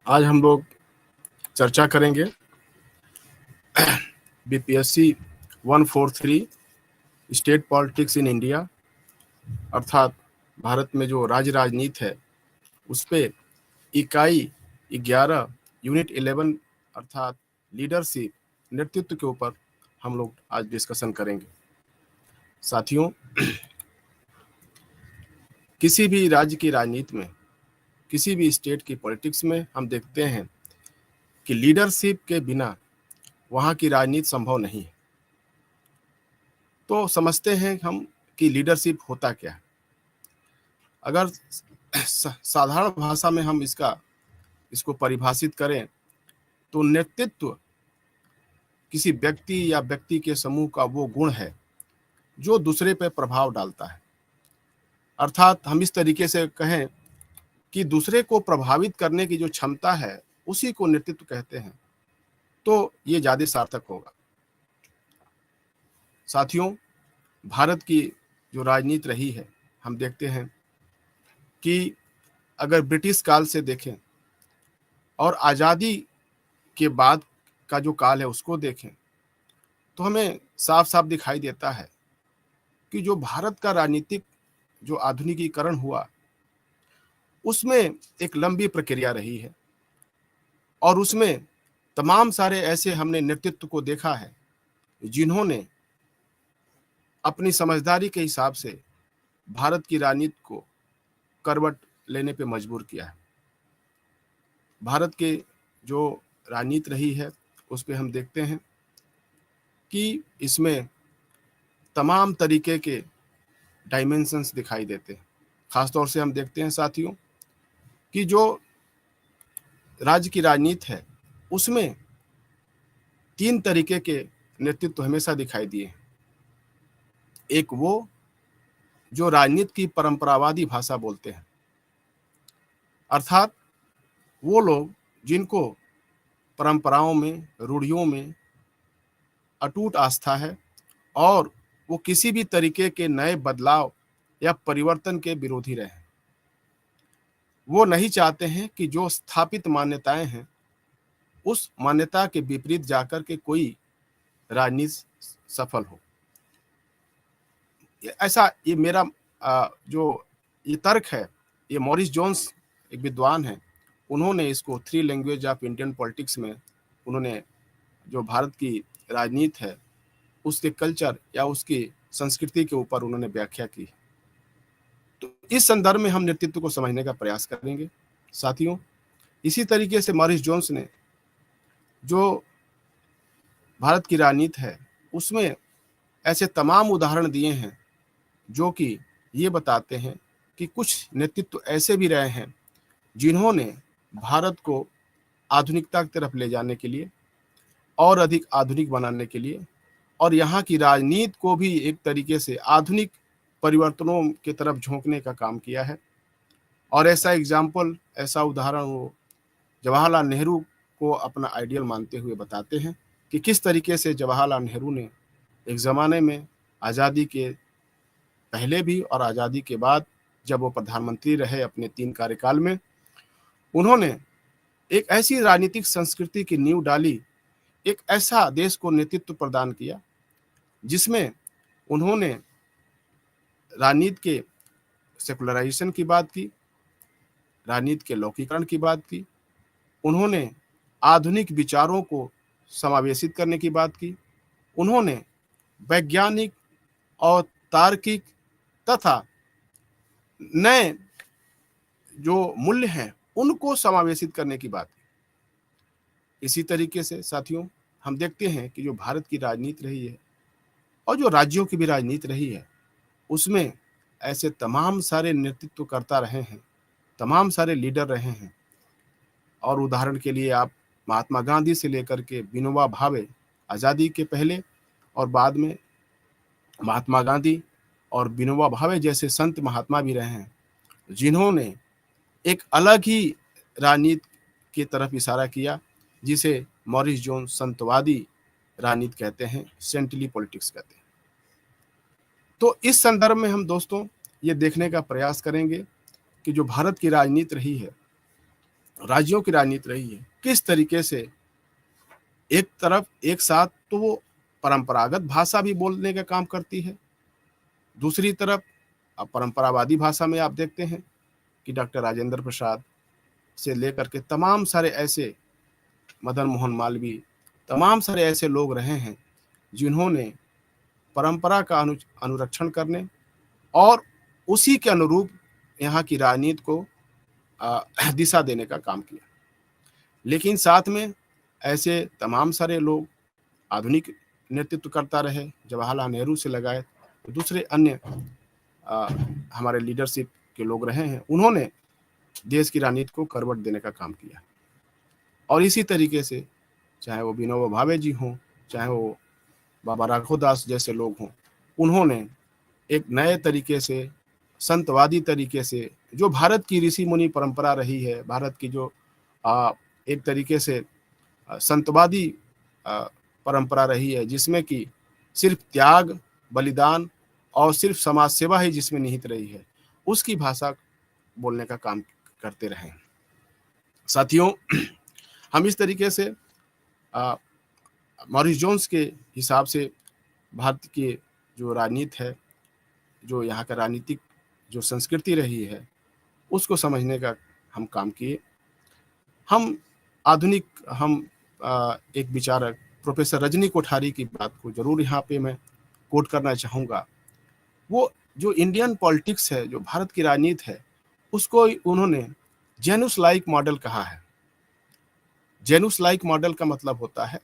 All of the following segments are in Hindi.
आज हम लोग चर्चा करेंगे BPSC 143 state politics in India अर्थात भारत में जो राज्य राजनीति है उस पे इकाई 11 यूनिट 11 अर्थात लीडरशिप नेतृत्व के ऊपर हम लोग आज डिस्कशन करेंगे। साथियों, किसी भी राज्य की राजनीति में, किसी भी स्टेट की पॉलिटिक्स में हम देखते हैं कि लीडरशिप के बिना वहाँ की राजनीति संभव नहीं है। तो समझते हैं हम कि लीडरशिप होता क्या है। अगर साधारण भाषा में हम इसको परिभाषित करें तो नेतृत्व किसी व्यक्ति या व्यक्ति के समूह का वो गुण है जो दूसरे पर प्रभाव डालता है। अर्थात हम इस तरीके से कहें कि दूसरे को प्रभावित करने की जो क्षमता है उसी को नेतृत्व कहते हैं, तो ये ज्यादा सार्थक होगा। साथियों, भारत की जो राजनीति रही है, हम देखते हैं कि अगर ब्रिटिश काल से देखें और आज़ादी के बाद का जो काल है उसको देखें तो हमें साफ साफ दिखाई देता है कि जो भारत का राजनीतिक जो आधुनिकीकरण हुआ उसमें एक लंबी प्रक्रिया रही है और उसमें तमाम सारे ऐसे हमने नेतृत्व को देखा है जिन्होंने अपनी समझदारी के हिसाब से भारत की राजनीति को करवट लेने पे मजबूर किया है। भारत के जो राजनीति रही है उस पे हम देखते हैं कि इसमें तमाम तरीके के डायमेंशंस दिखाई देते हैं। खासतौर से हम देखते हैं साथियों कि जो राज्य की राजनीति है उसमें 3 तरीके के नेतृत्व हमेशा दिखाई दिए हैं। एक वो जो राजनीति की परंपरावादी भाषा बोलते हैं, अर्थात वो लोग जिनको परंपराओं में, रूढ़ियों में अटूट आस्था है और वो किसी भी तरीके के नए बदलाव या परिवर्तन के विरोधी रहे। वो नहीं चाहते हैं कि जो स्थापित मान्यताएं हैं उस मान्यता के विपरीत जाकर के कोई राजनीति सफल हो। ऐसा ये मेरा जो ये तर्क है, ये मॉरिस जोन्स एक विद्वान है, उन्होंने इसको 3 लैंग्वेज ऑफ इंडियन पॉलिटिक्स में उन्होंने जो भारत की राजनीति है उसके कल्चर या उसकी संस्कृति के ऊपर उन्होंने व्याख्या की। तो इस संदर्भ में हम नेतृत्व को समझने का प्रयास करेंगे। साथियों, इसी तरीके से मॉरिस जोन्स ने जो भारत की राजनीति है उसमें ऐसे तमाम उदाहरण दिए हैं जो कि ये बताते हैं कि कुछ नेतृत्व ऐसे भी रहे हैं जिन्होंने भारत को आधुनिकता की तरफ ले जाने के लिए और अधिक आधुनिक बनाने के लिए और यहाँ की राजनीति को भी एक तरीके से आधुनिक परिवर्तनों की तरफ झोंकने का काम किया है। और ऐसा उदाहरण वो जवाहरलाल नेहरू को अपना आइडियल मानते हुए बताते हैं कि किस तरीके से जवाहरलाल नेहरू ने एक ज़माने में आज़ादी के पहले भी और आज़ादी के बाद जब वो प्रधानमंत्री रहे अपने 3 कार्यकाल में, उन्होंने एक ऐसी राजनीतिक संस्कृति की नींव डाली, एक ऐसा देश को नेतृत्व प्रदान किया जिसमें उन्होंने राजनीति के सेकुलराइजेशन की बात की, राजनीति के लौकिकरण की बात की, उन्होंने आधुनिक विचारों को समावेशित करने की बात की, उन्होंने वैज्ञानिक और तार्किक तथा नए जो मूल्य हैं उनको समावेशित करने की बात की। इसी तरीके से साथियों, हम देखते हैं कि जो भारत की राजनीति रही है और जो राज्यों की भी राजनीति रही है उसमें ऐसे तमाम सारे नेतृत्व करता रहे हैं, तमाम सारे लीडर रहे हैं। और उदाहरण के लिए आप महात्मा गांधी से लेकर के विनोबा भावे, आज़ादी के पहले और बाद में महात्मा गांधी और विनोबा भावे जैसे संत महात्मा भी रहे हैं जिन्होंने एक अलग ही राजनीति की तरफ इशारा किया जिसे मॉरिस जोन्स संतवादी राजनीति कहते हैं, सेंटली पॉलिटिक्स कहते हैं। तो इस संदर्भ में हम दोस्तों ये देखने का प्रयास करेंगे कि जो भारत की राजनीति रही है राज्यों की राजनीति रही है, किस तरीके से एक तरफ एक साथ तो वो परंपरागत भाषा भी बोलने का काम करती है, दूसरी तरफ परंपरावादी भाषा में आप देखते हैं कि डॉक्टर राजेंद्र प्रसाद से लेकर के तमाम सारे ऐसे, मदन मोहन मालवीय, तमाम सारे ऐसे लोग रहे हैं जिन्होंने परंपरा का अनुरक्षण करने और उसी के अनुरूप यहाँ की राजनीति को दिशा देने का काम किया। लेकिन साथ में ऐसे तमाम सारे लोग आधुनिक नेतृत्व करता रहे, जवाहरलाल नेहरू से लगाए तो दूसरे अन्य हमारे लीडरशिप के लोग रहे हैं, उन्होंने देश की राजनीति को करवट देने का काम किया। और इसी तरीके से चाहे वो विनोबा भावे जी हों, चाहे वो बाबा राघवदास जैसे लोग हों, उन्होंने एक नए तरीके से, संतवादी तरीके से, जो भारत की ऋषि मुनि परंपरा रही है, भारत की जो एक तरीके से संतवादी परंपरा रही है, जिसमें कि सिर्फ त्याग, बलिदान और सिर्फ समाज सेवा ही जिसमें निहित रही है, उसकी भाषा बोलने का काम करते रहे। साथियों, हम इस तरीके से मॉरिस जोन्स के हिसाब से भारत की जो राजनीति है, जो यहाँ का राजनीतिक जो संस्कृति रही है, उसको समझने का हम काम किए। हम आधुनिक एक विचारक प्रोफेसर रजनी कोठारी की बात को जरूर यहाँ पे मैं कोट करना चाहूँगा। वो जो इंडियन पॉलिटिक्स है, जो भारत की राजनीति है, उसको उन्होंने जेनुस लाइक मॉडल कहा है। जेनुस लाइक मॉडल का मतलब होता है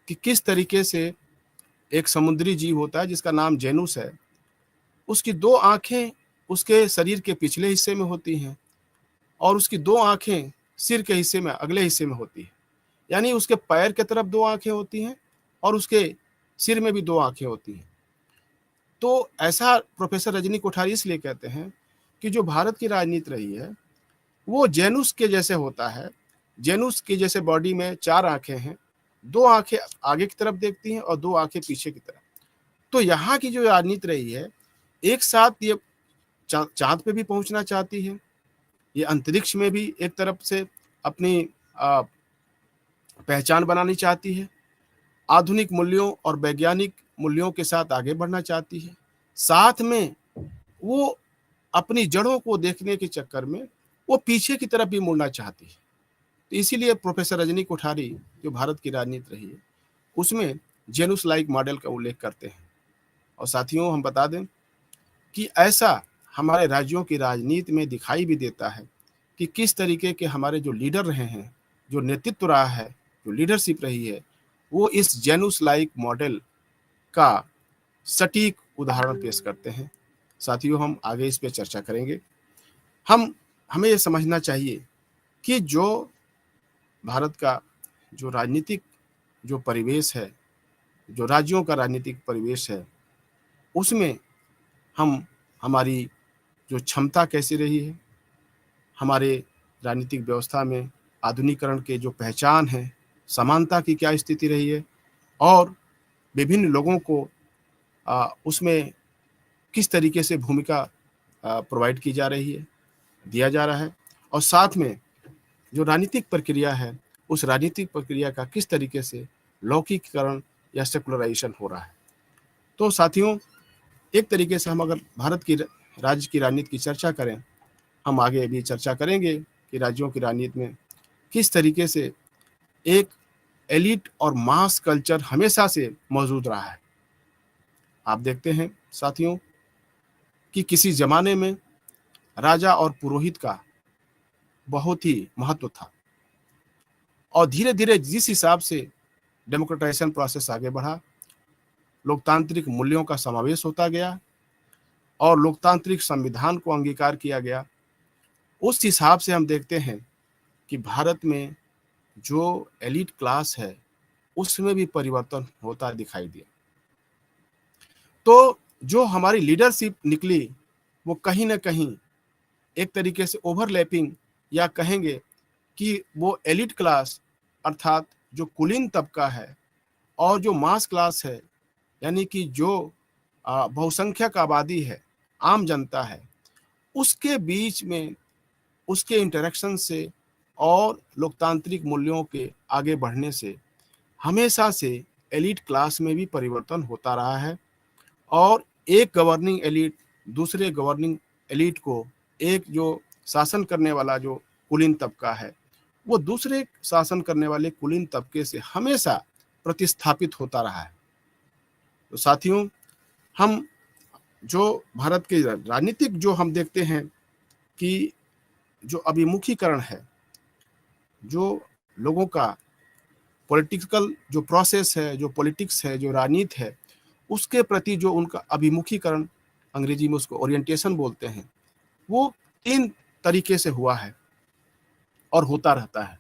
कि किस तरीके से एक समुद्री जीव होता है जिसका नाम जेनुस है, उसकी दो आंखें उसके शरीर के पिछले हिस्से में होती हैं और उसकी दो आंखें सिर के हिस्से में, अगले हिस्से में होती है। यानी उसके पैर के तरफ दो आंखें होती हैं और उसके सिर में भी दो आंखें होती हैं। तो ऐसा प्रोफेसर रजनी कोठारी इसलिए कहते हैं कि जो भारत की राजनीति रही है वो जेनुस के जैसे होता है। जेनुस के जैसे बॉडी में चार आंखें हैं, दो आंखें आगे की तरफ देखती हैं और दो आंखें पीछे की तरफ। तो यहाँ की जो राजनीति रही है, एक साथ ये चांद पे भी पहुंचना चाहती है, ये अंतरिक्ष में भी एक तरफ से अपनी पहचान बनानी चाहती है, आधुनिक मूल्यों और वैज्ञानिक मूल्यों के साथ आगे बढ़ना चाहती है, साथ में वो अपनी जड़ों को देखने के चक्कर में वो पीछे की तरफ भी मुड़ना चाहती है। तो इसीलिए प्रोफेसर रजनी कोठारी जो भारत की राजनीति रही है उसमें जेनुस लाइक मॉडल का उल्लेख करते हैं। और साथियों, हम बता दें कि ऐसा हमारे राज्यों की राजनीति में दिखाई भी देता है कि किस तरीके के हमारे जो लीडर रहे हैं, जो नेतृत्व रहा है, जो लीडरशिप रही है, वो इस जेनुस लाइक मॉडल का सटीक उदाहरण पेश करते हैं। साथियों, हम आगे इस पे चर्चा करेंगे। हमें ये समझना चाहिए कि जो भारत का जो राजनीतिक जो परिवेश है, जो राज्यों का राजनीतिक परिवेश है, उसमें हमारी जो क्षमता कैसी रही है, हमारे राजनीतिक व्यवस्था में आधुनिकीकरण के जो पहचान है, समानता की क्या स्थिति रही है और विभिन्न लोगों को उसमें किस तरीके से भूमिका प्रोवाइड की जा रही है, दिया जा रहा है, और साथ में जो राजनीतिक प्रक्रिया है, उस राजनीतिक प्रक्रिया का किस तरीके से लौकिकीकरण या सेकुलराइजेशन हो रहा है। तो साथियों, एक तरीके से हम अगर भारत की राज्य की राजनीति की चर्चा करें, हम आगे भी चर्चा करेंगे कि राज्यों की राजनीति में किस तरीके से एक एलिट और मास कल्चर हमेशा से मौजूद रहा है। आप देखते हैं साथियों कि किसी जमाने में राजा और पुरोहित का बहुत ही महत्व था और धीरे धीरे जिस हिसाब से डेमोक्रेटाइजेशन प्रोसेस आगे बढ़ा, लोकतांत्रिक मूल्यों का समावेश होता गया और लोकतांत्रिक संविधान को अंगीकार किया गया, उस हिसाब से हम देखते हैं कि भारत में जो एलिट क्लास है उसमें भी परिवर्तन होता दिखाई दिया। तो जो हमारी लीडरशिप निकली वो कहीं ना कहीं एक तरीके से ओवरलैपिंग, या कहेंगे कि वो एलिट क्लास अर्थात जो कुलीन तबका है और जो मास क्लास है, यानी कि जो बहुसंख्यक आबादी है, आम जनता है, उसके बीच में उसके इंटरेक्शन से और लोकतांत्रिक मूल्यों के आगे बढ़ने से हमेशा से एलीट क्लास में भी परिवर्तन होता रहा है और एक गवर्निंग एलीट दूसरे गवर्निंग एलीट को, एक जो शासन करने वाला जो कुलीन तबका है वो दूसरे शासन करने वाले कुलीन तबके से हमेशा प्रतिस्थापित होता रहा है। तो साथियों, हम जो भारत के राजनीतिक जो हम देखते हैं कि जो अभिमुखीकरण है, जो लोगों का पॉलिटिकल जो प्रोसेस है, जो पॉलिटिक्स है, जो राजनीति है, उसके प्रति जो उनका अभिमुखीकरण, अंग्रेजी में उसको ओरिएंटेशन बोलते हैं, वो 3 तरीके से हुआ है और होता रहता है।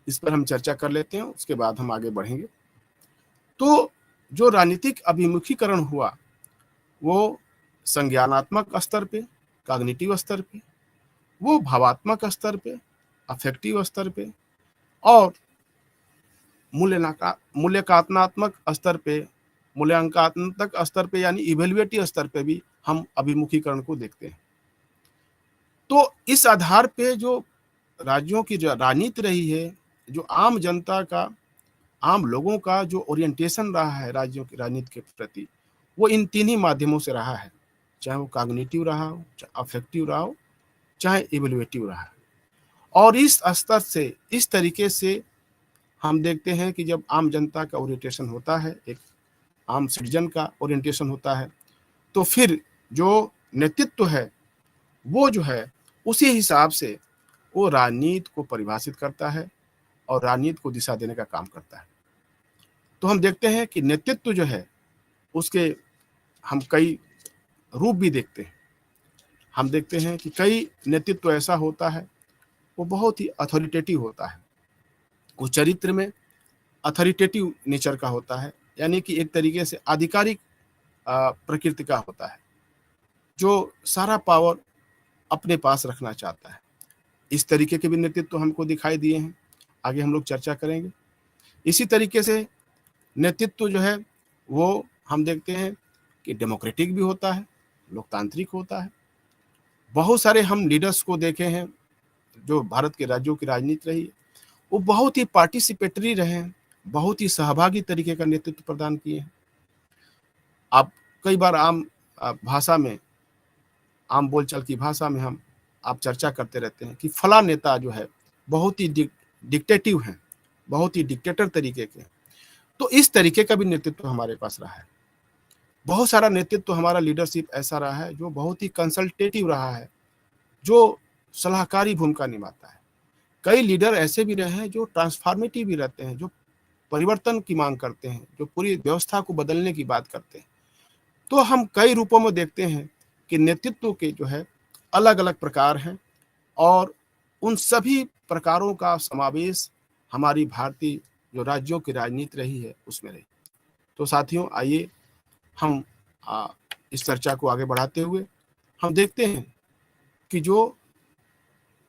इस पर हम चर्चा कर लेते हैं, उसके बाद हम आगे बढ़ेंगे। तो जो राजनीतिक अभिमुखीकरण हुआ वो संज्ञानात्मक स्तर पे, कॉग्निटिव स्तर पे, वो भावात्मक स्तर पे, अफेक्टिव स्तर पे और मूल्यांकनात्मक स्तर पे, मूल्यांकनात्मक स्तर पे यानी इवेल्युएटिव स्तर पे भी हम अभिमुखीकरण को देखते हैं। तो इस आधार पे जो राज्यों की जो राजनीति रही है, जो आम जनता का, आम लोगों का जो ओरिएंटेशन रहा है राज्यों की राजनीति के प्रति, वो इन 3 ही माध्यमों से रहा है, चाहे वो कॉग्निटिव रहा हो, चाहे अफेक्टिव रहा हो, चाहे इवेल्युएटिव रहा है। और इस स्तर से, इस तरीके से हम देखते हैं कि जब आम जनता का ओरिएंटेशन होता है, एक आम सिटीजन का ओरिएंटेशन होता है, तो फिर जो नेतृत्व है वो जो है उसी हिसाब से वो राजनीति को परिभाषित करता है और राजनीति को दिशा देने का काम करता है। तो हम देखते हैं कि नेतृत्व जो है उसके हम कई रूप भी देखते हैं। हम देखते हैं कि कई नेतृत्व ऐसा होता है वो बहुत ही अथॉरिटेटिव होता है, वो चरित्र में अथॉरिटेटिव नेचर का होता है, यानी कि एक तरीके से आधिकारिक प्रकृति का होता है, जो सारा पावर अपने पास रखना चाहता है। इस तरीके के भी नेतृत्व हमको दिखाई दिए हैं, आगे हम लोग चर्चा करेंगे। इसी तरीके से नेतृत्व जो है वो हम देखते हैं कि डेमोक्रेटिक भी होता है, लोकतांत्रिक होता है। बहुत सारे हम लीडर्स को देखे हैं जो भारत के राज्यों की राजनीति रही है, वो बहुत ही पार्टिसिपेटरी रहे हैं, बहुत ही सहभागी तरीके का नेतृत्व प्रदान किए हैं। आप कई बार आम भाषा में, आम बोलचाल की भाषा में आप चर्चा करते रहते हैं कि फला नेता जो है बहुत ही डिक्टेटिव हैं, बहुत ही डिक्टेटर तरीके के। तो इस तरीके का भी नेतृत्व हमारे पास रहा है। बहुत सारा नेतृत्व हमारा लीडरशिप ऐसा रहा है जो बहुत ही कंसल्टेटिव रहा है, जो सलाहकारी भूमिका निभाता है। कई लीडर ऐसे भी रहे हैं जो ट्रांसफॉर्मेटिव भी रहते हैं, जो परिवर्तन की मांग करते हैं, जो पूरी व्यवस्था को बदलने की बात करते हैं। तो हम कई रूपों में देखते हैं कि नेतृत्व के जो है अलग अलग प्रकार हैं और उन सभी प्रकारों का समावेश हमारी भारतीय जो राज्यों की राजनीति रही है उसमें रही। तो साथियों, आइए हम इस चर्चा को आगे बढ़ाते हुए हम देखते हैं कि जो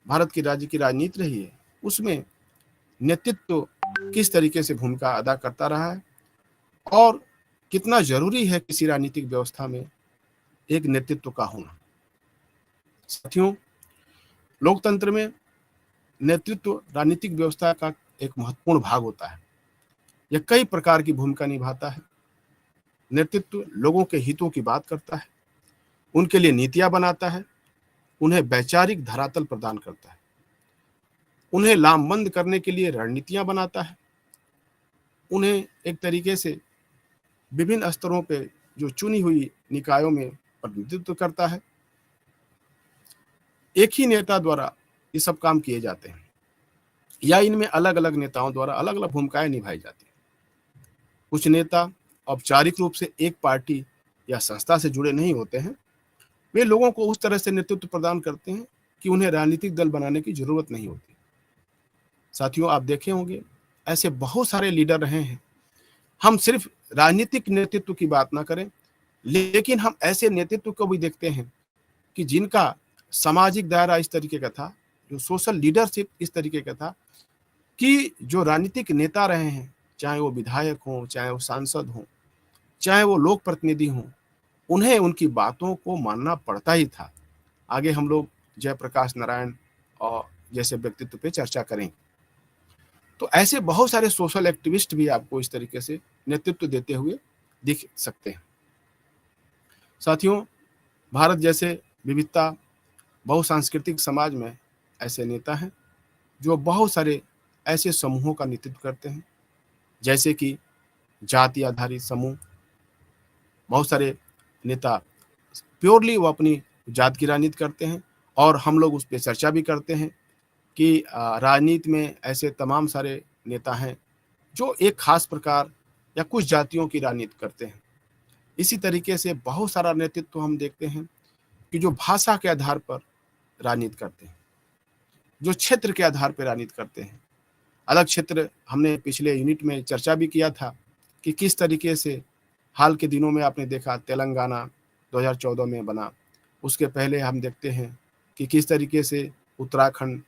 भारत की राज्य की राजनीति रही है उसमें नेतृत्व किस तरीके से भूमिका अदा करता रहा है और कितना जरूरी है किसी राजनीतिक व्यवस्था में एक नेतृत्व का होना। साथियों, लोकतंत्र में नेतृत्व राजनीतिक व्यवस्था का एक महत्वपूर्ण भाग होता है। यह कई प्रकार की भूमिका निभाता है। नेतृत्व लोगों के हितों की बात करता है, उनके लिए नीतियां बनाता है, उन्हें वैचारिक धरातल प्रदान करता है, उन्हें लामबंद करने के लिए रणनीतियां बनाता है, उन्हें एक तरीके से विभिन्न स्तरों पे जो चुनी हुई निकायों में प्रतिनिधित्व करता है। एक ही नेता द्वारा ये सब काम किए जाते हैं या इनमें अलग अलग नेताओं द्वारा अलग अलग भूमिकाएं निभाई जाती हैं। कुछ नेता औपचारिक रूप से एक पार्टी या संस्था से जुड़े नहीं होते हैं, वे लोगों को उस तरह से नेतृत्व प्रदान करते हैं कि उन्हें राजनीतिक दल बनाने की जरूरत नहीं होती। साथियों, आप देखे होंगे ऐसे बहुत सारे लीडर रहे हैं। हम सिर्फ राजनीतिक नेतृत्व की बात ना करें, लेकिन हम ऐसे नेतृत्व को भी देखते हैं कि जिनका सामाजिक दायरा इस तरीके का था, जो सोशल लीडरशिप इस तरीके का था कि जो राजनीतिक नेता रहे हैं, चाहे वो विधायक हों, चाहे वो सांसद हों, चाहे वो लोक प्रतिनिधि हों, उन्हें उनकी बातों को मानना पड़ता ही था। आगे हम लोग जयप्रकाश नारायण और जैसे व्यक्तित्व पे चर्चा करें। तो ऐसे बहुत सारे सोशल एक्टिविस्ट भी आपको इस तरीके से नेतृत्व देते हुए दिख सकते हैं। साथियों, भारत जैसे विविधता बहुसांस्कृतिक समाज में ऐसे नेता हैं जो बहुत सारे ऐसे समूहों का नेतृत्व करते हैं, जैसे कि जाति आधारित समूह। बहुत सारे नेता प्योरली वो अपनी जात की राजनीति करते हैं, और हम लोग उस पर चर्चा भी करते हैं कि राजनीति में ऐसे तमाम सारे नेता हैं जो एक खास प्रकार या कुछ जातियों की राजनीति करते हैं। इसी तरीके से बहुत सारा नेतृत्व हम देखते हैं कि जो भाषा के आधार पर राजनीति करते हैं, जो क्षेत्र के आधार पर राजनीति करते हैं। अलग क्षेत्र हमने पिछले यूनिट में चर्चा भी किया था कि किस तरीके से हाल के दिनों में आपने देखा तेलंगाना 2014 में बना। उसके पहले हम देखते हैं कि किस तरीके से उत्तराखंड,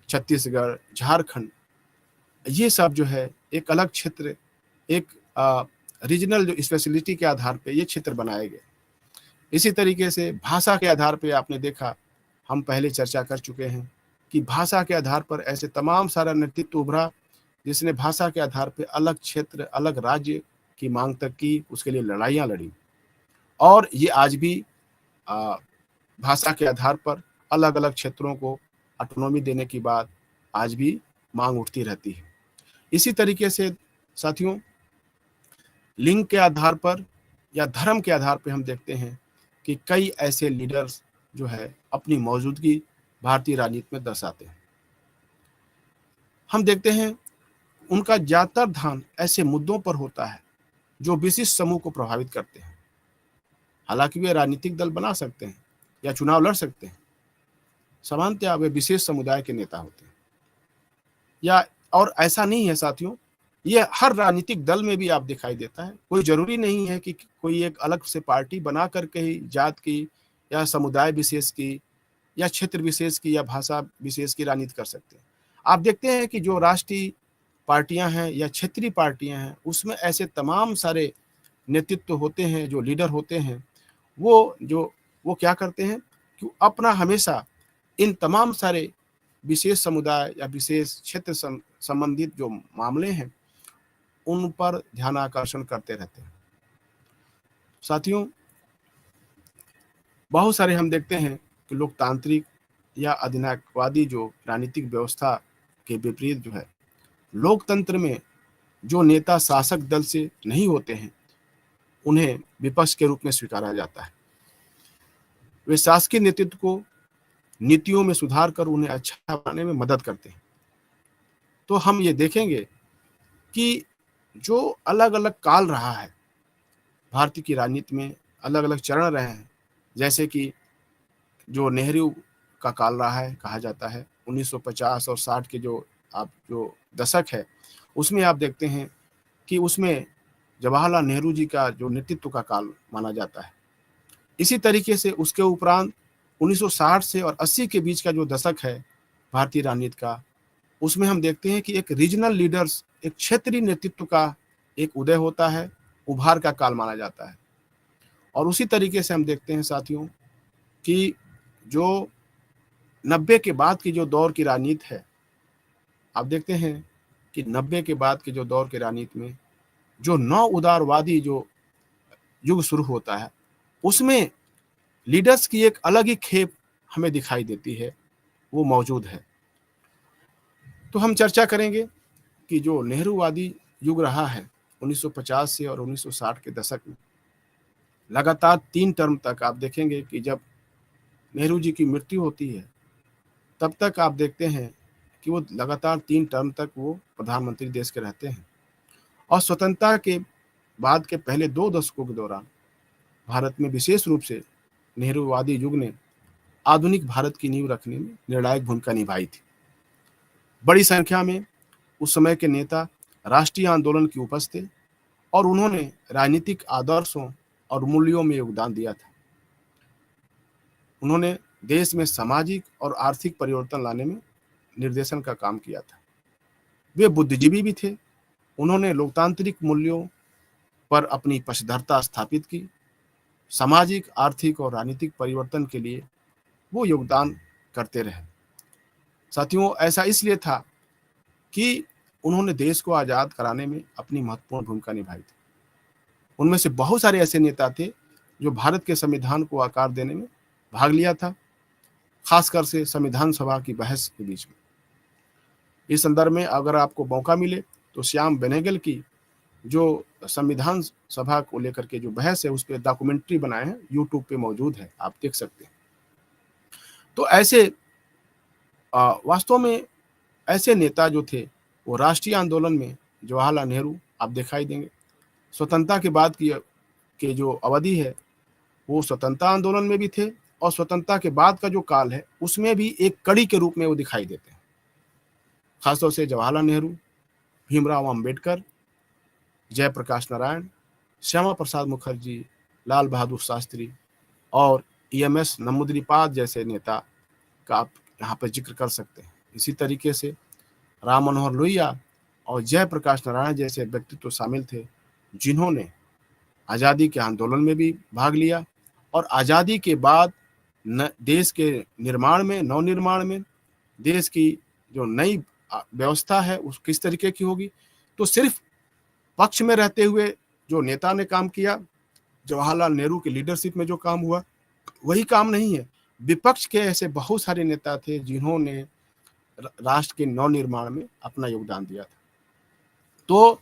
छत्तीसगढ़, झारखंड, ये सब जो है एक अलग क्षेत्र, एक रीजनल जो स्पेशलिटी के आधार पे ये क्षेत्र बनाए गए। इसी तरीके से भाषा के आधार पे आपने देखा, हम पहले चर्चा कर चुके हैं कि भाषा के आधार पर ऐसे तमाम सारा नेतृत्व उभरा जिसने भाषा के आधार पे अलग क्षेत्र, अलग राज्य की मांग तक की, उसके लिए लड़ाइयाँ लड़ी। और ये आज भी भाषा के आधार पर अलग अलग क्षेत्रों को ऑटोनॉमी देने की बात आज भी मांग उठती रहती है। इसी तरीके से साथियों, लिंग के आधार पर या धर्म के आधार पर हम देखते हैं कि कई ऐसे लीडर्स जो है अपनी मौजूदगी भारतीय राजनीति में दर्शाते हैं। हम देखते हैं उनका ज्यादातर ध्यान ऐसे मुद्दों पर होता है जो विशिष्ट समूह को प्रभावित करते हैं। हालांकि वे राजनीतिक दल बना सकते हैं या चुनाव लड़ सकते हैं, सामान्यतः वे विशेष समुदाय के नेता होते हैं। या और ऐसा नहीं है साथियों, ये हर राजनीतिक दल में भी आप दिखाई देता है। कोई जरूरी नहीं है कि कोई एक अलग से पार्टी बना करके ही जात की या समुदाय विशेष की या क्षेत्र विशेष की या भाषा विशेष की राजनीति कर सकते हैं। आप देखते हैं कि जो राष्ट्रीय पार्टियां हैं या क्षेत्रीय पार्टियां हैं, उसमें ऐसे तमाम सारे नेतृत्व होते हैं, जो लीडर होते हैं, वो क्या करते हैं कि अपना हमेशा इन तमाम सारे विशेष समुदाय या विशेष क्षेत्र संबंधित जो मामले हैं उन पर ध्यान आकर्षण करते रहते हैं। साथियों, बहुत सारे हम देखते हैं कि लोकतांत्रिक या अधिनायकवादी जो राजनीतिक व्यवस्था के विपरीत जो है, लोकतंत्र में जो नेता शासक दल से नहीं होते हैं उन्हें विपक्ष के रूप में स्वीकारा जाता है। वे शासकीय नेतृत्व को नीतियों में सुधार कर उन्हें अच्छा बनाने में मदद करते हैं। तो हम ये देखेंगे कि जो अलग अलग काल रहा है भारतीय की राजनीति में, अलग अलग चरण रहे हैं, जैसे कि जो नेहरू का काल रहा है, कहा जाता है 1950 और 60 के जो दशक है, उसमें आप देखते हैं कि उसमें जवाहरलाल नेहरू जी का जो नेतृत्व का काल माना जाता है। इसी तरीके से उसके उपरांत 1960 से और 80 के बीच का जो दशक है भारतीय राजनीति का, उसमें हम देखते हैं कि एक रीजनल लीडर्स, एक क्षेत्रीय नेतृत्व का एक उदय होता है, उभार का काल माना जाता है। और उसी तरीके से हम देखते हैं साथियों कि जो 90 के बाद की जो दौर की राजनीति है, आप देखते हैं कि 90 के बाद के जो दौर की राजनीति में जो नव उदारवादी जो युग शुरू होता है, उसमें लीडर्स की एक अलग ही खेप हमें दिखाई देती है, वो मौजूद है। तो हम चर्चा करेंगे कि जो नेहरूवादी युग रहा है 1950 से और 1960 के दशक में, लगातार 3 टर्म तक आप देखेंगे कि जब नेहरू जी की मृत्यु होती है तब तक आप देखते हैं कि वो लगातार 3 टर्म तक वो प्रधानमंत्री देश के रहते हैं। और स्वतंत्रता के बाद के पहले 2 दशकों के दौरान भारत में विशेष रूप से नेहरूवादी युग ने आधुनिक भारत की नींव रखने में निर्णायक भूमिका निभाई थी। बड़ी संख्या में उस समय के नेता राष्ट्रीय आंदोलन की उपज थे और उन्होंने राजनीतिक आदर्शों और मूल्यों में योगदान दिया था। उन्होंने देश में सामाजिक और आर्थिक परिवर्तन लाने में निर्देशन का काम किया था। वे बुद्धिजीवी भी थे। उन्होंने लोकतांत्रिक मूल्यों पर अपनी पक्षधरता स्थापित की। सामाजिक, आर्थिक और राजनीतिक परिवर्तन के लिए वो योगदान करते रहे। साथियों, ऐसा इसलिए था कि उन्होंने देश को आज़ाद कराने में अपनी महत्वपूर्ण भूमिका निभाई थी। उनमें से बहुत सारे ऐसे नेता थे जो भारत के संविधान को आकार देने में भाग लिया था, खासकर से संविधान सभा की बहस के बीच में। इस संदर्भ में अगर आपको मौका मिले तो श्याम बेनेगल की जो संविधान सभा को लेकर के जो बहस है, उस पर डॉक्यूमेंट्री बनाए हैं, यूट्यूब पे मौजूद है, आप देख सकते हैं। तो ऐसे वास्तव में ऐसे नेता जो थे, वो राष्ट्रीय आंदोलन में जवाहरलाल नेहरू आप दिखाई देंगे। स्वतंत्रता के बाद की के जो अवधि है, वो स्वतंत्रता आंदोलन में भी थे और स्वतंत्रता के बाद का जो काल है, उसमें भी एक कड़ी के रूप में वो दिखाई देते हैं। खासतौर से जवाहरलाल नेहरू, भीमराव अंबेडकर, जयप्रकाश नारायण, श्यामा प्रसाद मुखर्जी, लाल बहादुर शास्त्री और ईएमएस नंबूदिरीपाद जैसे नेता का आप यहाँ पर जिक्र कर सकते हैं। इसी तरीके से राम मनोहर लोहिया और जयप्रकाश नारायण जैसे व्यक्तित्व शामिल थे, जिन्होंने आज़ादी के आंदोलन में भी भाग लिया और आज़ादी के बाद देश के निर्माण में, नवनिर्माण में, देश की जो नई व्यवस्था है उस किस तरीके की होगी, तो सिर्फ पक्ष में रहते हुए जो नेता ने काम किया, जवाहरलाल नेहरू की लीडरशिप में जो काम हुआ, वही काम नहीं है। विपक्ष के ऐसे बहुत सारे नेता थे जिन्होंने राष्ट्र के नवनिर्माण में अपना योगदान दिया था। तो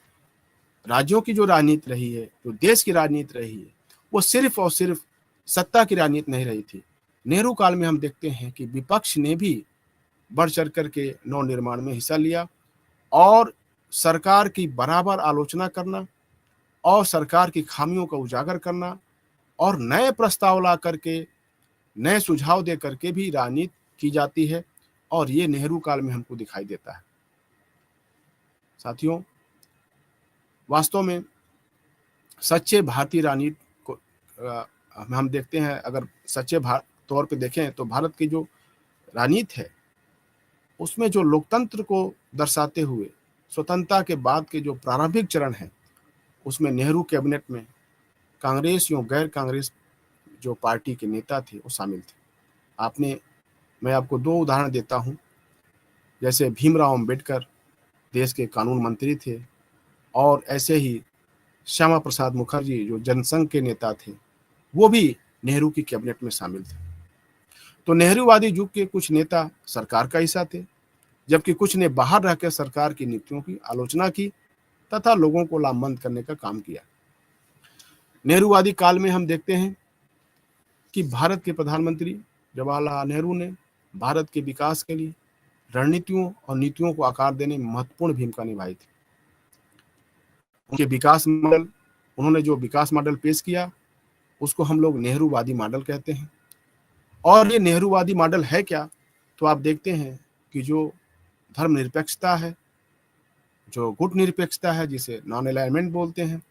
राज्यों की जो राजनीति रही है, जो देश की राजनीति रही है, वो सिर्फ और सिर्फ सत्ता की राजनीति नहीं रही थी। नेहरू काल में हम देखते हैं कि विपक्ष ने भी बढ़ चढ़ करके नवनिर्माण में हिस्सा लिया और सरकार की बराबर आलोचना करना और सरकार की खामियों का उजागर करना और नए प्रस्ताव ला करके, नए सुझाव दे करके भी राजनीति की जाती है, और ये नेहरू काल में हमको दिखाई देता है। साथियों, वास्तव में सच्चे भारतीय राजनीति को हम देखते हैं, अगर सच्चे तौर पे देखें तो भारत की जो राजनीति है, उसमें जो लोकतंत्र को दर्शाते हुए स्वतंत्रता के बाद के जो प्रारंभिक चरण है, उसमें नेहरू कैबिनेट में कांग्रेस या गैर कांग्रेस जो पार्टी के नेता थे वो शामिल थे। मैं आपको दो उदाहरण देता हूं। जैसे भीमराव अंबेडकर देश के कानून मंत्री थे और ऐसे ही श्यामा प्रसाद मुखर्जी जो जनसंघ के नेता थे, वो भी नेहरू की कैबिनेट में शामिल थे। तो नेहरूवादी युग के कुछ नेता सरकार का हिस्सा थे, जबकि कुछ ने बाहर रहकर सरकार की नीतियों की आलोचना की तथा लोगों को लामबंद करने का काम किया। नेहरूवादी काल में हम देखते हैं कि भारत के प्रधानमंत्री जवाहरलाल नेहरू ने भारत के विकास के लिए रणनीतियों और नीतियों को आकार देने में महत्वपूर्ण भूमिका निभाई थी। उन्होंने जो विकास मॉडल पेश किया, उसको हम लोग नेहरूवादी मॉडल कहते हैं। और ये नेहरूवादी मॉडल है क्या, तो आप देखते हैं कि जो धर्मनिरपेक्षता है, जो गुट निरपेक्षता है जिसे नॉन अलाइनमेंट बोलते हैं,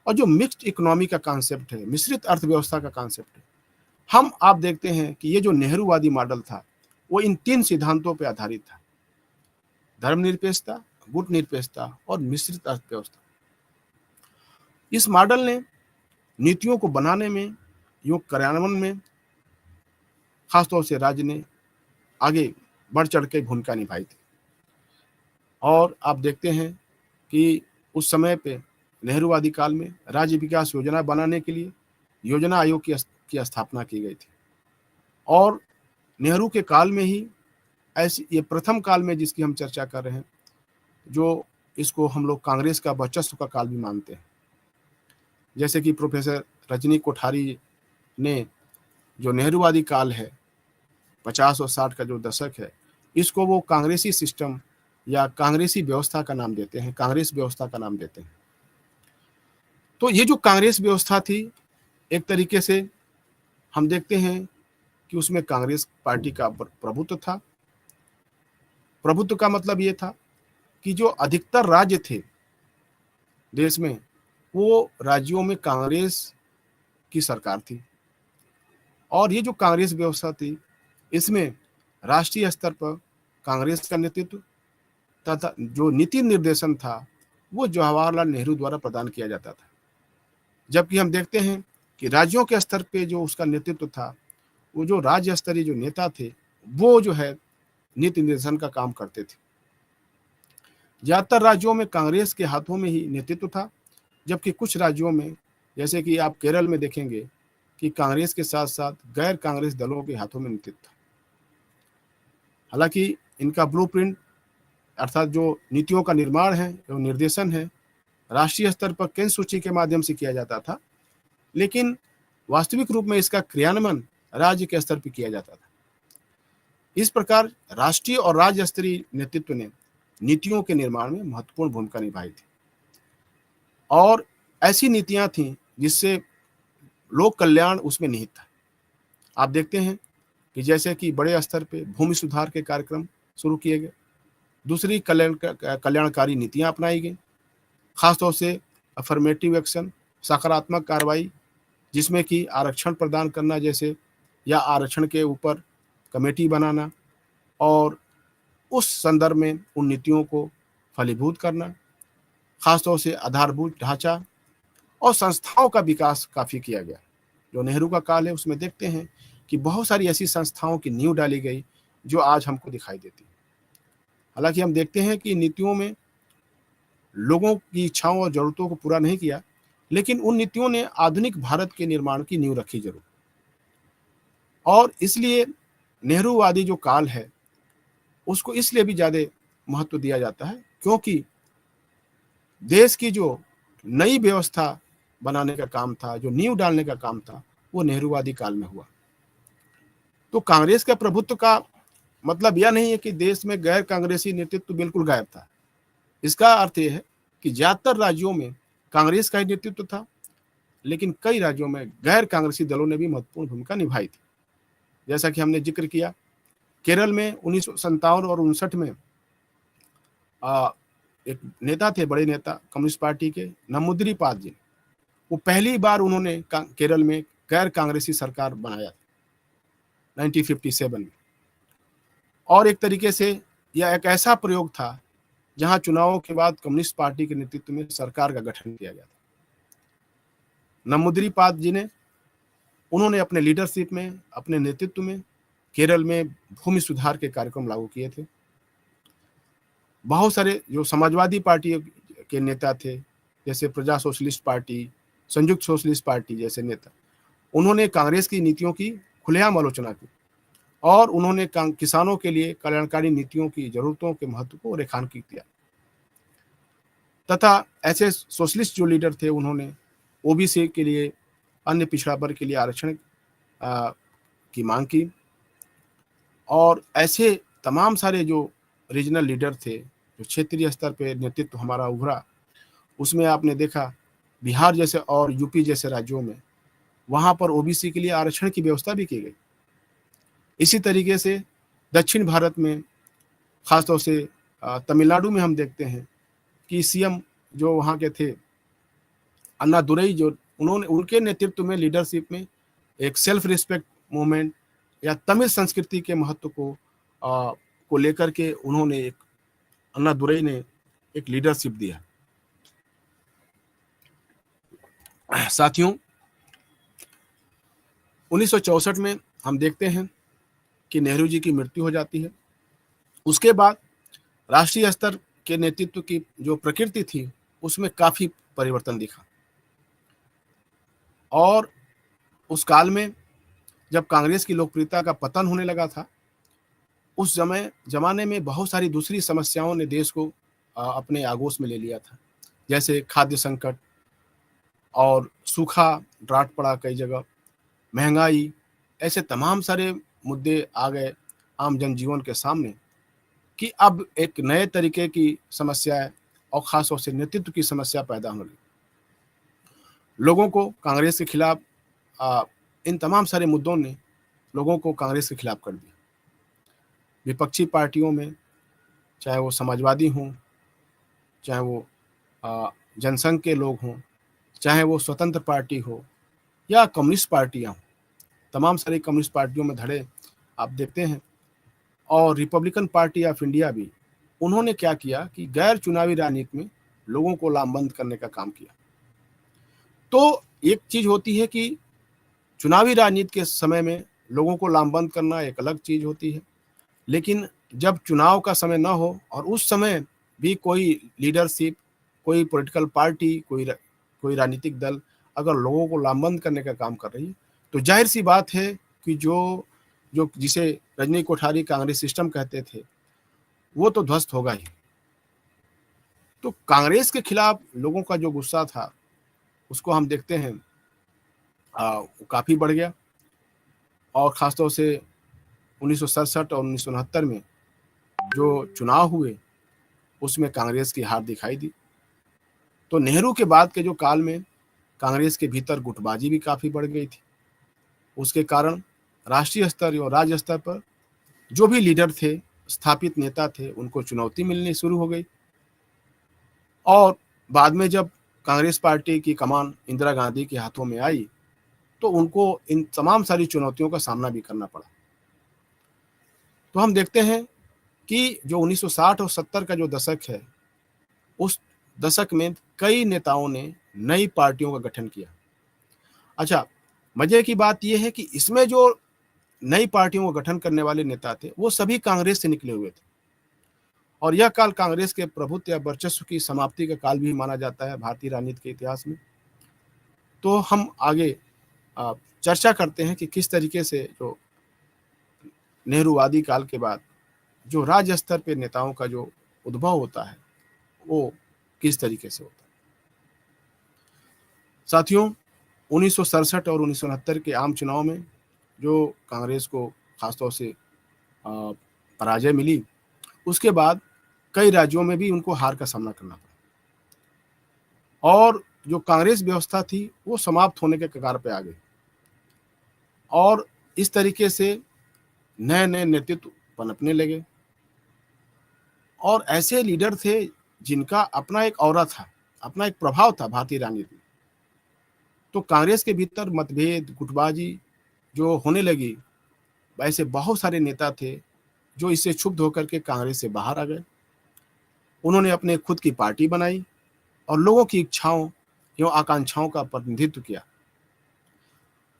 और जो मिक्स्ड इकोनॉमी का कॉन्सेप्ट है, मिश्रित अर्थव्यवस्था का कॉन्सेप्ट है, आप देखते हैं कि ये जो नेहरूवादी मॉडल था वो इन तीन सिद्धांतों पर आधारित था: धर्मनिरपेक्षता, गुट निरपेक्षता और मिश्रित अर्थव्यवस्था। इस मॉडल ने नीतियों को बनाने में, योग कार्यान्वयन में खासतौर से राज्य ने आगे बढ़ चढ़ के भूमिका निभाई थी। और आप देखते हैं कि उस समय पे नेहरूवादी काल में राज्य विकास योजना बनाने के लिए योजना आयोग की स्थापना की गई थी। और नेहरू के काल में ही ऐसी ये प्रथम काल में जिसकी हम चर्चा कर रहे हैं, जो इसको हम लोग कांग्रेस का वर्चस्व का काल भी मानते हैं। जैसे कि प्रोफेसर रजनी कोठारी ने जो नेहरूवादी काल है, 50 और 60 का जो दशक है, इसको वो कांग्रेसी सिस्टम या कांग्रेसी व्यवस्था का नाम देते हैं, कांग्रेस व्यवस्था का नाम देते हैं। तो ये जो कांग्रेस व्यवस्था थी, एक तरीके से हम देखते हैं कि उसमें कांग्रेस पार्टी का प्रभुत्व था। प्रभुत्व का मतलब ये था कि जो अधिकतर राज्य थे देश में, वो राज्यों में कांग्रेस की सरकार थी। और ये जो कांग्रेस व्यवस्था थी, इसमें राष्ट्रीय स्तर पर कांग्रेस का नेतृत्व तथा जो नीति निर्देशन था वो जवाहरलाल नेहरू द्वारा प्रदान किया जाता था। जबकि हम देखते हैं कि राज्यों के स्तर पे जो उसका नेतृत्व था, वो जो राज्य स्तरीय जो नेता थे, वो जो है नीति निर्देशन का काम करते थे। ज्यादातर राज्यों में कांग्रेस के हाथों में ही नेतृत्व था, जबकि कुछ राज्यों में, जैसे कि आप केरल में देखेंगे कि कांग्रेस के साथ साथ गैर कांग्रेस दलों के हाथों में नेतृत्व था। हालांकि इनका ब्लूप्रिंट अर्थात जो नीतियों का निर्माण है एवं निर्देशन है राष्ट्रीय स्तर पर केंद्र सूची के माध्यम से किया जाता था, लेकिन वास्तविक रूप में इसका क्रियान्वयन राज्य के स्तर पर किया जाता था। इस प्रकार राष्ट्रीय और राज्य स्तरीय नेतृत्व ने नीतियों के निर्माण में महत्वपूर्ण भूमिका निभाई थी, और ऐसी नीतियां थीं जिससे लोक कल्याण उसमें निहित था। आप देखते हैं कि जैसे कि बड़े स्तर पे भूमि सुधार के कार्यक्रम शुरू किए गए, दूसरी कल्याणकारी नीतियां अपनाई गई, खासतौर से अफर्मेटिव एक्शन, सकारात्मक कार्रवाई, जिसमें कि आरक्षण प्रदान करना जैसे, या आरक्षण के ऊपर कमेटी बनाना और उस संदर्भ में उन नीतियों को फलीभूत करना, खासतौर से आधारभूत ढांचा और संस्थाओं का विकास काफी किया गया। जो नेहरू का काल है उसमें देखते हैं कि बहुत सारी ऐसी संस्थाओं की नींव डाली गई जो आज हमको दिखाई देती है। हालांकि हम देखते हैं कि नीतियों में लोगों की इच्छाओं और जरूरतों को पूरा नहीं किया, लेकिन उन नीतियों ने आधुनिक भारत के निर्माण की नींव रखी जरूर। और इसलिए नेहरूवादी जो काल है उसको इसलिए भी ज्यादा महत्व दिया जाता है क्योंकि देश की जो नई व्यवस्था बनाने का काम था, जो नींव डालने का काम था, वो नेहरूवादी काल में हुआ। तो कांग्रेस के प्रभुत्व का मतलब यह नहीं है कि देश में गैर कांग्रेसी नेतृत्व बिल्कुल गायब था। इसका अर्थ यह है कि ज्यादातर राज्यों में कांग्रेस का ही नेतृत्व था, लेकिन कई राज्यों में गैर कांग्रेसी दलों ने भी महत्वपूर्ण भूमिका निभाई थी। जैसा कि हमने जिक्र किया, केरल में 1957 और 59 में एक नेता थे, बड़े नेता कम्युनिस्ट पार्टी के, नमूद्रीपाद जी। वो पहली बार उन्होंने केरल में गैर कांग्रेसी सरकार बनाया 1957 में, और एक तरीके से यह एक ऐसा प्रयोग था जहां चुनावों के बाद कम्युनिस्ट पार्टी के नेतृत्व में सरकार का गठन किया गया था। नमूद्रीपाद जी ने उन्होंने अपने लीडरशिप में, अपने नेतृत्व में केरल में भूमि सुधार के कार्यक्रम लागू किए थे। बहुत सारे जो समाजवादी पार्टी के नेता थे, जैसे प्रजा सोशलिस्ट पार्टी, संयुक्त सोशलिस्ट पार्टी जैसे नेता, उन्होंने कांग्रेस की नीतियों की खुलेआम आलोचना की और उन्होंने किसानों के लिए कल्याणकारी नीतियों की जरूरतों के महत्व को रेखांकित किया। तथा ऐसे सोशलिस्ट जो लीडर थे उन्होंने ओबीसी के लिए, अन्य पिछड़ा वर्ग के लिए आरक्षण की मांग की। और ऐसे तमाम सारे जो रीजनल लीडर थे, जो क्षेत्रीय स्तर पे नेतृत्व हमारा उभरा, उसमें आपने देखा बिहार जैसे और यूपी जैसे राज्यों में वहां पर ओबीसी के लिए आरक्षण की व्यवस्था भी की गई। इसी तरीके से दक्षिण भारत में, खासतौर से तमिलनाडु में हम देखते हैं कि सीएम जो वहाँ के थे अन्ना दुरई, जो उन्होंने उनके नेतृत्व में, लीडरशिप में एक सेल्फ रिस्पेक्ट मूवमेंट या तमिल संस्कृति के महत्व को लेकर के उन्होंने एक, अन्ना दुरई ने एक लीडरशिप दिया। साथियों, 1964 में हम देखते हैं कि नेहरू जी की मृत्यु हो जाती है। उसके बाद राष्ट्रीय स्तर के नेतृत्व की जो प्रकृति थी उसमें काफी परिवर्तन दिखा, और उस काल में जब कांग्रेस की लोकप्रियता का पतन होने लगा था, उस जमाने में बहुत सारी दूसरी समस्याओं ने देश को अपने आगोश में ले लिया था, जैसे खाद्य संकट और सूखा, ड्राट पड़ा कई जगह, महंगाई, ऐसे तमाम सारे मुद्दे आ गए आम जनजीवन के सामने कि अब एक नए तरीके की समस्या और खासतौर से नेतृत्व की समस्या पैदा होने लगी। लोगों को कांग्रेस के खिलाफ इन तमाम सारे मुद्दों ने लोगों को कांग्रेस के खिलाफ कर दिया। विपक्षी पार्टियों में, चाहे वो समाजवादी हों, चाहे वो जनसंघ के लोग हों, चाहे वो स्वतंत्र पार्टी हो या कम्युनिस्ट पार्टियां हों, तमाम सारी कम्युनिस्ट पार्टियों में धड़े आप देखते हैं। और रिपब्लिकन पार्टी ऑफ इंडिया भी, उन्होंने क्या किया कि गैर चुनावी राजनीति में लोगों को लामबंद करने का काम किया। तो एक चीज होती है कि चुनावी राजनीति के समय में लोगों को लामबंद करना एक अलग चीज होती है, लेकिन जब चुनाव का समय ना हो और उस समय भी कोई लीडरशिप, कोई पॉलिटिकल पार्टी, कोई राजनीतिक दल अगर लोगों को लामबंद करने का काम कर रही है, तो जाहिर-सी बात है कि जो जो जिसे रजनी कोठारी कांग्रेस सिस्टम कहते थे, वो तो ध्वस्त होगा ही। तो कांग्रेस के खिलाफ लोगों का जो गुस्सा था, उसको हम देखते हैं वो काफ़ी बढ़ गया और ख़ासतौर से 1967 और 1969 में जो चुनाव हुए, उसमें कांग्रेस की हार दिखाई दी। तो नेहरू के बाद के जो काल में कांग्रेस के भीतर गुटबाजी भी काफ़ी बढ़ गई थी। उसके कारण राष्ट्रीय स्तर और राज्य स्तर पर जो भी लीडर थे, स्थापित नेता थे, उनको चुनौती मिलनी शुरू हो गई और बाद में जब कांग्रेस पार्टी की कमान इंदिरा गांधी के हाथों में आई, तो उनको इन तमाम सारी चुनौतियों का सामना भी करना पड़ा। तो हम देखते हैं कि जो 1960 और 70 का जो दशक है, उस दशक में कई नेताओं ने नई पार्टियों का गठन किया। अच्छा, मजे की बात यह है कि इसमें जो नई पार्टियों का गठन करने वाले नेता थे, वो सभी कांग्रेस से निकले हुए थे और यह काल कांग्रेस के प्रभुत्व या वर्चस्व की समाप्ति का काल भी माना जाता है भारतीय राजनीति के इतिहास में। तो हम आगे चर्चा करते हैं कि किस तरीके से जो नेहरूवादी काल के बाद जो राज्य स्तर पे नेताओं का जो उद्भव होता है, वो किस तरीके से होता है। साथियों, 1967 और 1969 के आम चुनाव में जो कांग्रेस को खासतौर से पराजय मिली, उसके बाद कई राज्यों में भी उनको हार का सामना करना पड़ा और जो कांग्रेस व्यवस्था थी, वो समाप्त होने के कगार पे आ गई और इस तरीके से नए-नए नेतृत्व पनपने लगे और ऐसे लीडर थे जिनका अपना एक ऑरा था, अपना एक प्रभाव था भारतीय राजनीति में। तो कांग्रेस के भीतर मतभेद, गुटबाजी जो होने लगी, ऐसे बहुत सारे नेता थे जो इससे क्षुब्ध होकर के कांग्रेस से बाहर आ गए। उन्होंने अपने खुद की पार्टी बनाई और लोगों की इच्छाओं एवं आकांक्षाओं का प्रतिनिधित्व किया।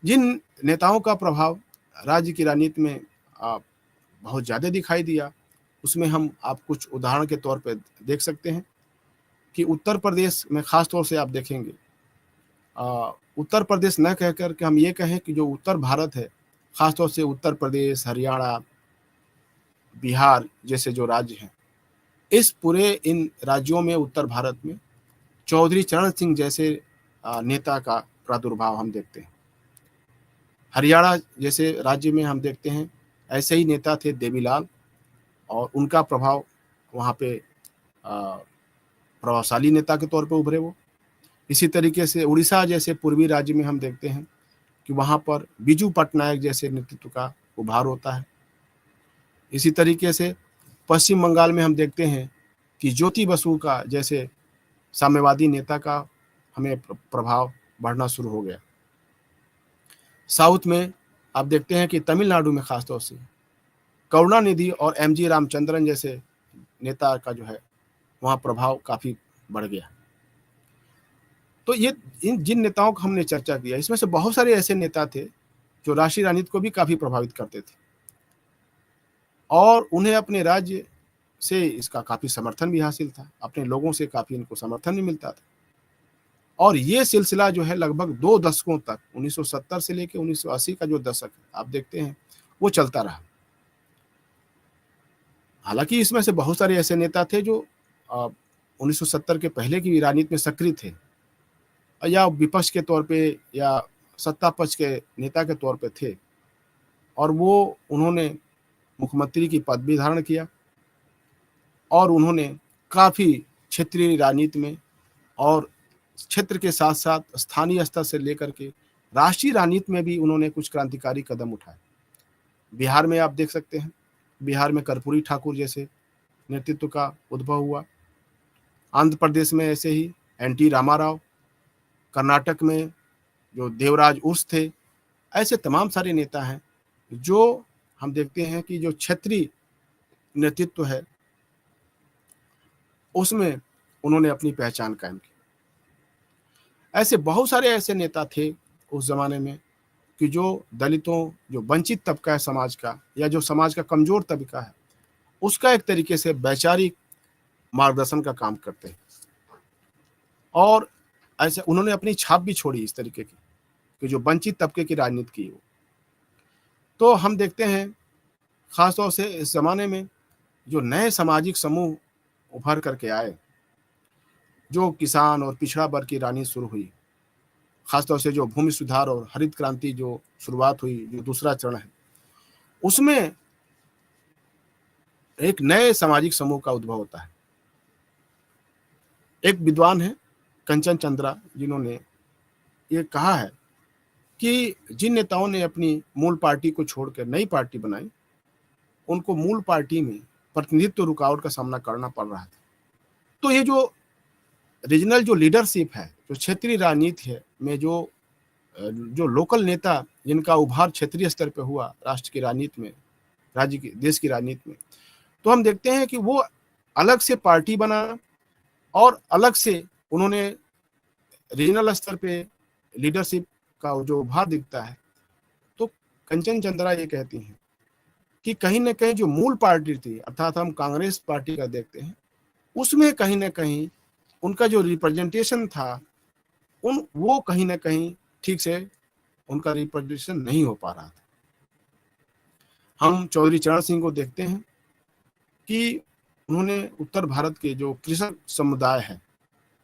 जिन नेताओं का प्रभाव राज्य की राजनीति में बहुत ज़्यादा दिखाई दिया, उसमें हम आप कुछ उदाहरण के तौर पे देख सकते हैं कि उत्तर प्रदेश में ख़ास तौर से आप देखेंगे, उत्तर प्रदेश न कह कर के हम ये कहें कि जो उत्तर भारत है, ख़ास तौर से उत्तर प्रदेश, हरियाणा, बिहार जैसे जो राज्य हैं, इस पूरे इन राज्यों में उत्तर भारत में चौधरी चरण सिंह जैसे नेता का प्रादुर्भाव हम देखते हैं। हरियाणा जैसे राज्य में हम देखते हैं ऐसे ही नेता थे देवीलाल और उनका प्रभाव वहाँ पे प्रभावशाली नेता के तौर पे उभरे वो। इसी तरीके से उड़ीसा जैसे पूर्वी राज्य में हम देखते हैं कि वहाँ पर बिजू पटनायक जैसे नेतृत्व का उभार होता है। इसी तरीके से पश्चिम बंगाल में हम देखते हैं कि ज्योति बसु का जैसे साम्यवादी नेता का हमें प्रभाव बढ़ना शुरू हो गया। साउथ में आप देखते हैं कि तमिलनाडु में खासतौर से करुणानिधि और एमजी रामचंद्रन जैसे नेता का जो है वहाँ प्रभाव काफ़ी बढ़ गया। तो ये इन जिन नेताओं का हमने चर्चा किया, इसमें से बहुत सारे ऐसे नेता थे जो राष्ट्रीय राजनीति को भी काफ़ी प्रभावित करते थे और उन्हें अपने राज्य से इसका काफ़ी समर्थन भी हासिल था, अपने लोगों से काफ़ी इनको समर्थन भी मिलता था और ये सिलसिला जो है लगभग 2 दशकों तक 1970 से लेकर 1980 का जो दशक है, आप देखते हैं वो चलता रहा। हालांकि इसमें से बहुत सारे ऐसे नेता थे जो 1970 के पहले की राजनीति में सक्रिय थे या विपक्ष के तौर पे या सत्ता पक्ष के नेता के तौर पे थे और वो उन्होंने मुख्यमंत्री की पद भी धारण किया और उन्होंने काफ़ी क्षेत्रीय राजनीति में और क्षेत्र के साथ साथ स्थानीय स्तर से लेकर के राष्ट्रीय राजनीति में भी उन्होंने कुछ क्रांतिकारी कदम उठाए। बिहार में आप देख सकते हैं, बिहार में कर्पूरी ठाकुर जैसे नेतृत्व का उद्भव हुआ। आंध्र प्रदेश में ऐसे ही एनटी रामाराव, कर्नाटक में जो देवराज उर्स थे, ऐसे तमाम सारे नेता हैं जो हम देखते हैं कि जो क्षेत्रीय नेतृत्व है उसमें उन्होंने अपनी पहचान कायम की। ऐसे बहुत सारे ऐसे नेता थे उस जमाने में कि जो दलितों, जो वंचित तबका है समाज का या जो समाज का कमजोर तबका है, उसका एक तरीके से वैचारिक मार्गदर्शन का काम करते हैं। और ऐसे उन्होंने अपनी छाप भी छोड़ी इस तरीके की, कि जो वंचित तबके की राजनीति की हो। तो हम देखते हैं खासतौर से इस जमाने में जो नए सामाजिक समूह उभर करके आए, जो किसान और पिछड़ा वर्ग की राजनीति शुरू हुई, खासतौर से जो भूमि सुधार और हरित क्रांति जो शुरुआत हुई, जो दूसरा चरण है, उसमें एक नए सामाजिक समूह का उद्भव होता है। एक विद्वान है कंचन चंद्रा, जिन्होंने ये कहा है कि जिन नेताओं ने अपनी मूल पार्टी को छोड़कर नई पार्टी बनाई, उनको मूल पार्टी में प्रतिनिधित्व रुकावट का सामना करना पड़ रहा था। तो ये जो रीजनल जो लीडरशिप है, जो क्षेत्रीय राजनीति है में जो लोकल नेता जिनका उभार क्षेत्रीय स्तर पे हुआ राष्ट्र की राजनीति में, राज्य की, देश की राजनीति में, तो हम देखते हैं कि वो अलग से पार्टी बनाना और अलग से उन्होंने रीजनल स्तर पे लीडरशिप का जो उभार दिखता है। तो कंचन चंद्रा ये कहती हैं कि कहीं ना कहीं जो मूल पार्टी थी, अर्थात हम कांग्रेस पार्टी का देखते हैं, उसमें कहीं ना कहीं उनका जो रिप्रेजेंटेशन था, वो कहीं ना कहीं ठीक से उनका रिप्रेजेंटेशन नहीं हो पा रहा था। हम चौधरी चरण सिंह को देखते हैं कि उन्होंने उत्तर भारत के जो कृषक समुदाय है,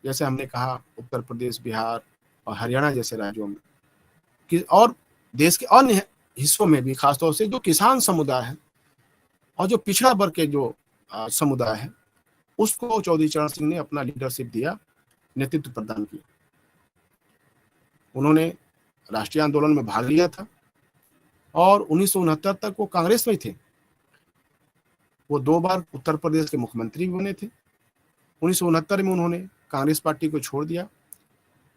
जैसे हमने कहा उत्तर प्रदेश, बिहार और हरियाणा जैसे राज्यों में, और देश के अन्य हिस्सों में भी खासतौर से जो किसान समुदाय है और जो पिछड़ा वर्ग के जो समुदाय है, उसको चौधरी चरण सिंह ने अपना लीडरशिप दिया, नेतृत्व प्रदान किया। उन्होंने राष्ट्रीय आंदोलन में भाग लिया था और 1969 तक वो कांग्रेस में थे। वो 2 बार उत्तर प्रदेश के मुख्यमंत्री भी बने थे। 1969 में उन्होंने कांग्रेस पार्टी को छोड़ दिया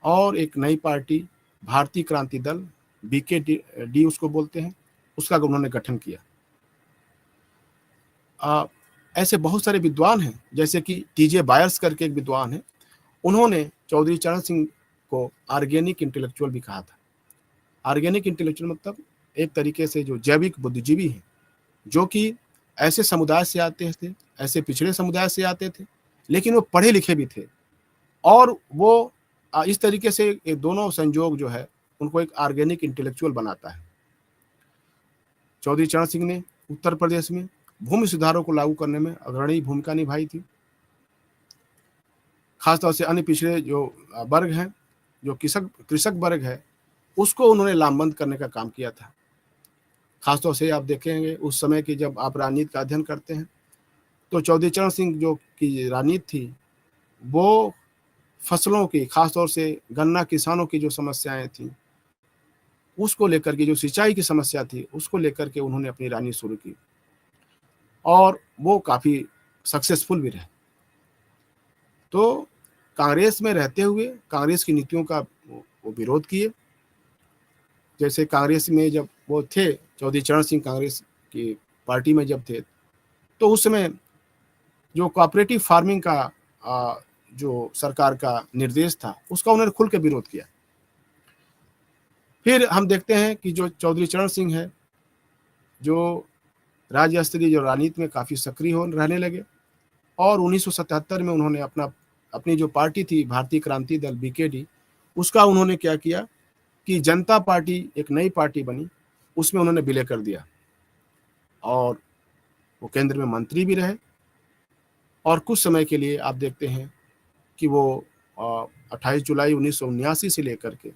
और एक नई पार्टी भारतीय क्रांति दल, BKD उसको बोलते हैं, उसका उन्होंने गठन किया। ऐसे बहुत सारे विद्वान हैं, जैसे कि TJ बायर्स करके एक विद्वान है, उन्होंने चौधरी चरण सिंह को ऑर्गेनिक इंटेलेक्चुअल भी कहा था। ऑर्गेनिक इंटेलेक्चुअल मतलब एक तरीके से जो जैविक बुद्धिजीवी है, जो कि ऐसे समुदाय से आते थे, ऐसे पिछड़े समुदाय से आते थे, लेकिन वो पढ़े लिखे भी थे, और वो इस तरीके से ये दोनों संयोग जो है उनको एक ऑर्गेनिक इंटेलेक्चुअल बनाता है। चौधरी चरण सिंह ने उत्तर प्रदेश में भूमि सुधारों को लागू करने में अग्रणी भूमिका निभाई थी। खासतौर से अन्य पिछड़े जो वर्ग हैं, जो कृषक वर्ग है, उसको उन्होंने लामबंद करने का काम किया था। खासतौर से आप देखेंगे उस समय की जब आप राजनीति का अध्ययन करते हैं, तो चौधरी चरण सिंह जो की राजनीति थी, वो फसलों की, खासतौर से गन्ना किसानों की जो समस्याएं थी, उसको लेकर के, जो सिंचाई की समस्या थी, उसको लेकर के उन्होंने अपनी राजनीति शुरू की और वो काफ़ी सक्सेसफुल भी रहे। तो कांग्रेस में रहते हुए कांग्रेस की नीतियों का वो विरोध किए। जैसे कांग्रेस में जब वो थे, चौधरी चरण सिंह कांग्रेस की पार्टी में जब थे, तो उस समय जो कोऑपरेटिव फार्मिंग का जो सरकार का निर्देश था, उसका उन्होंने खुल के विरोध किया। फिर हम देखते हैं कि जो चौधरी चरण सिंह है, जो राज्य स्तरीय जो राजनीति में काफ़ी सक्रिय रहने लगे, और 1977 में उन्होंने अपनी जो पार्टी थी भारतीय क्रांति दल BKD, उसका उन्होंने क्या किया कि जनता पार्टी एक नई पार्टी बनी, उसमें उन्होंने विलय कर दिया और वो केंद्र में मंत्री भी रहे। और कुछ समय के लिए आप देखते हैं कि वो 28 जुलाई 1979 से लेकर के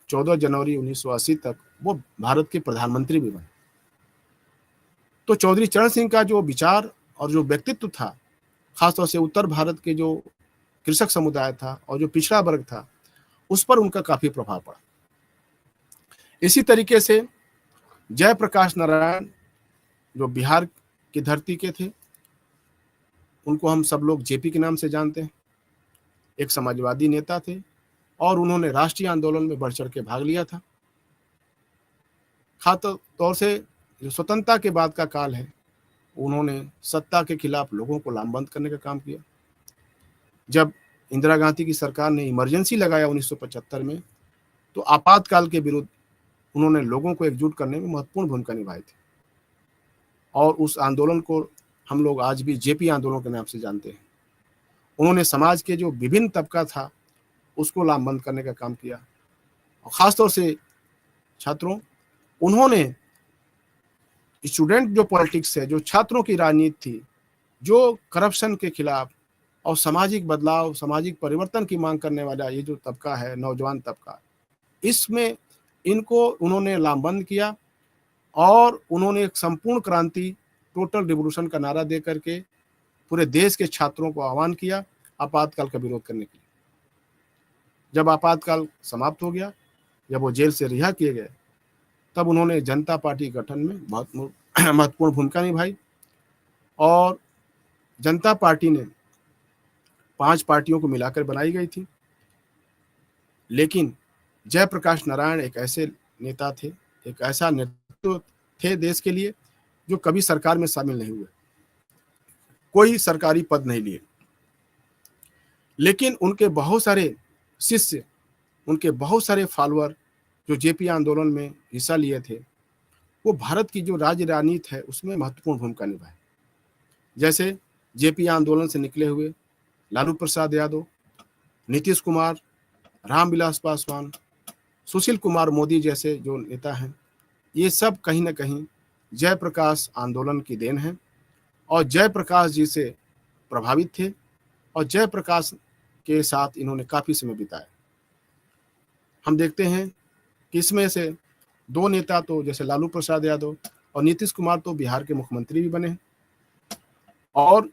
14 जनवरी 1980 तक वो भारत के प्रधानमंत्री भी बने। तो चौधरी चरण सिंह का जो विचार और जो व्यक्तित्व था, खासतौर से उत्तर भारत के जो कृषक समुदाय था और जो पिछड़ा वर्ग था, उस पर उनका काफी प्रभाव पड़ा। इसी तरीके से जयप्रकाश नारायण, जो बिहार की धरती के थे, उनको हम सब लोग JP के नाम से जानते हैं, एक समाजवादी नेता थे और उन्होंने राष्ट्रीय आंदोलन में बढ़ चढ़ के भाग लिया था। खास तौर से जो स्वतंत्रता के बाद का काल है, उन्होंने सत्ता के खिलाफ लोगों को लामबंद करने का काम किया। जब इंदिरा गांधी की सरकार ने इमरजेंसी लगाया 1975 में, तो आपातकाल के विरुद्ध उन्होंने लोगों को एकजुट करने में महत्वपूर्ण भूमिका निभाई थी और उस आंदोलन को हम लोग आज भी जेपी आंदोलन के नाम से जानते हैं। उन्होंने समाज के जो विभिन्न तबका था उसको लामबंद करने का काम किया, और ख़ासतौर से छात्रों, उन्होंने स्टूडेंट जो पॉलिटिक्स है, जो छात्रों की राजनीति थी, जो करप्शन के खिलाफ और सामाजिक बदलाव, सामाजिक परिवर्तन की मांग करने वाला ये जो तबका है, नौजवान तबका, इसमें इनको उन्होंने लामबंद किया और उन्होंने एक संपूर्ण क्रांति, टोटल रिवॉल्यूशन का नारा दे करके पूरे देश के छात्रों को आह्वान किया आपातकाल का विरोध करने के लिए। जब आपातकाल समाप्त हो गया, जब वो जेल से रिहा किए गए, तब उन्होंने जनता पार्टी गठन में बहुत महत्वपूर्ण भूमिका निभाई, और जनता पार्टी ने 5 पार्टियों को मिलाकर बनाई गई थी। लेकिन जयप्रकाश नारायण एक ऐसे नेता थे, एक ऐसा नेतृत्व थे देश के लिए, जो कभी सरकार में शामिल नहीं हुए, कोई सरकारी पद नहीं लिए, लेकिन उनके बहुत सारे शिष्य, उनके बहुत सारे फॉलोअर जो जेपी आंदोलन में हिस्सा लिए थे, वो भारत की जो राज्य राजनीति है उसमें महत्वपूर्ण भूमिका निभाए। जैसे जेपी आंदोलन से निकले हुए लालू प्रसाद यादव, नीतीश कुमार, रामविलास पासवान, सुशील कुमार मोदी जैसे जो नेता हैं, ये सब कहीं ना कहीं जयप्रकाश आंदोलन की देन है, और जयप्रकाश जी से प्रभावित थे, और जयप्रकाश के साथ इन्होंने काफ़ी समय बिताया। हम देखते हैं कि इसमें से 2 नेता तो जैसे लालू प्रसाद यादव और नीतीश कुमार तो बिहार के मुख्यमंत्री भी बने हैं, और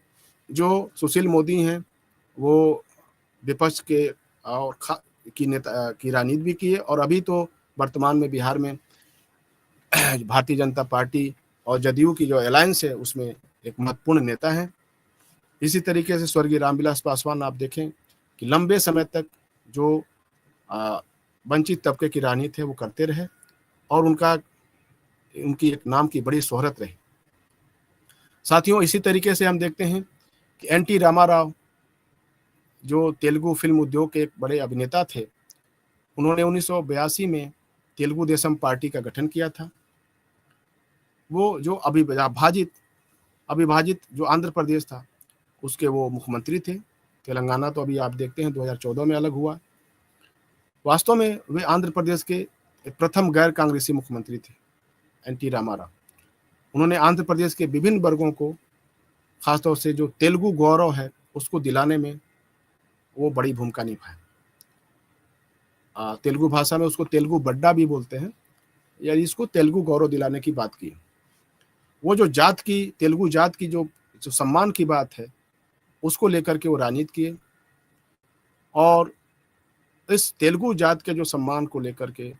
जो सुशील मोदी हैं वो विपक्ष के और नेता की राजनीति भी की है, और अभी तो वर्तमान में बिहार में भारतीय जनता पार्टी और जदयू की जो अलायंस है उसमें एक महत्वपूर्ण नेता है। इसी तरीके से स्वर्गीय रामविलास पासवान आप देखें कि लंबे समय तक जो वंचित तबके की राजनीति है वो करते रहे, और उनकी एक नाम की बड़ी शोहरत रही। साथियों, इसी तरीके से हम देखते हैं कि एन.टी. रामाराव जो तेलुगु फिल्म उद्योग के एक बड़े अभिनेता थे, उन्होंने 1982 में तेलुगु देशम पार्टी का गठन किया था। वो जो अविभाजित जो आंध्र प्रदेश था उसके वो मुख्यमंत्री थे। तेलंगाना तो अभी आप देखते हैं 2014 में अलग हुआ। वास्तव में वे आंध्र प्रदेश के प्रथम गैर कांग्रेसी मुख्यमंत्री थे, एन.टी. रामाराव। उन्होंने आंध्र प्रदेश के विभिन्न वर्गों को, खासतौर से जो तेलुगु गौरव है उसको दिलाने में वो बड़ी भूमिका निभाई। तेलुगु भाषा में उसको तेलुगु बड्डा भी बोलते हैं, या इसको तेलुगु गौरव दिलाने की बात की। वो जो तेलुगु जात की जो सम्मान की बात है उसको लेकर के वो राजनीति किए, और इस तेलुगु जात के जो सम्मान को लेकर के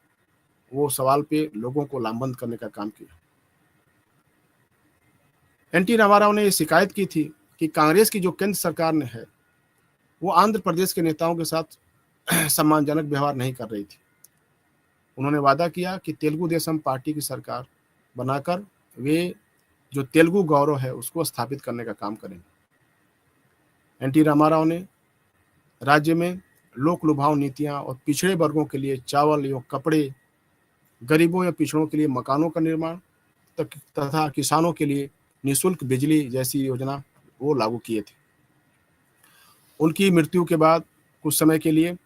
वो सवाल पे लोगों को लामबंद करने का काम किया। एन.टी. रामाराव ने ये शिकायत की थी कि कांग्रेस की जो केंद्र सरकार ने है वो आंध्र प्रदेश के नेताओं के साथ सम्मानजनक व्यवहार नहीं कर रही थी। उन्होंने वादा किया कि तेलुगु देशम पार्टी की सरकार बनाकर वे जो तेलुगु गौरव है उसको स्थापित करने का काम करेंगे। एन.टी. रामाराव ने राज्य में लोक लुभाऊ नीतियां और पिछड़े वर्गों के लिए चावल या कपड़े, गरीबों या पिछड़ों के लिए मकानों का निर्माण तथा किसानों के लिए निःशुल्क बिजली जैसी योजना वो लागू किए थे। उनकी मृत्यु के बाद कुछ समय के लिए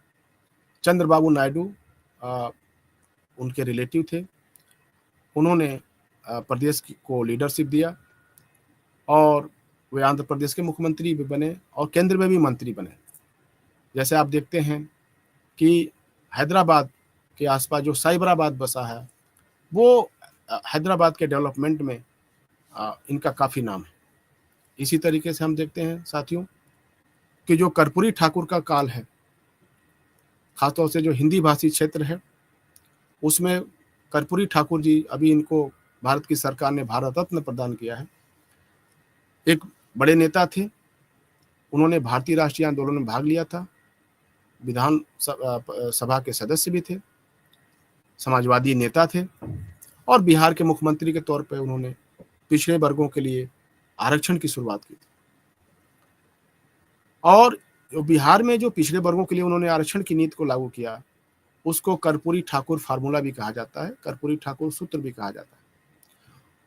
चंद्रबाबू नायडू उनके रिलेटिव थे, उन्होंने प्रदेश को लीडरशिप दिया, और वे आंध्र प्रदेश के मुख्यमंत्री भी बने और केंद्र में भी मंत्री बने। जैसे आप देखते हैं कि हैदराबाद के आसपास जो साइबराबाद बसा है वो हैदराबाद के डेवलपमेंट में इनका काफ़ी नाम है। इसी तरीके से हम देखते हैं साथियों कि जो कर्पूरी ठाकुर का काल है, खासतौर से जो हिंदी भाषी क्षेत्र है उसमें कर्पूरी ठाकुर जी, अभी इनको भारत की सरकार ने भारत रत्न प्रदान किया है, एक बड़े नेता थे। उन्होंने भारतीय राष्ट्रीय आंदोलन में भाग लिया था, विधान सभा के सदस्य भी थे, समाजवादी नेता थे, और बिहार के मुख्यमंत्री के तौर पर उन्होंने पिछड़े वर्गों के लिए आरक्षण की शुरुआत की थी। और बिहार में जो पिछड़े वर्गों के लिए उन्होंने आरक्षण की नीति को लागू किया उसको कर्पूरी ठाकुर फार्मूला भी कहा जाता है, कर्पूरी ठाकुर सूत्र भी कहा जाता है।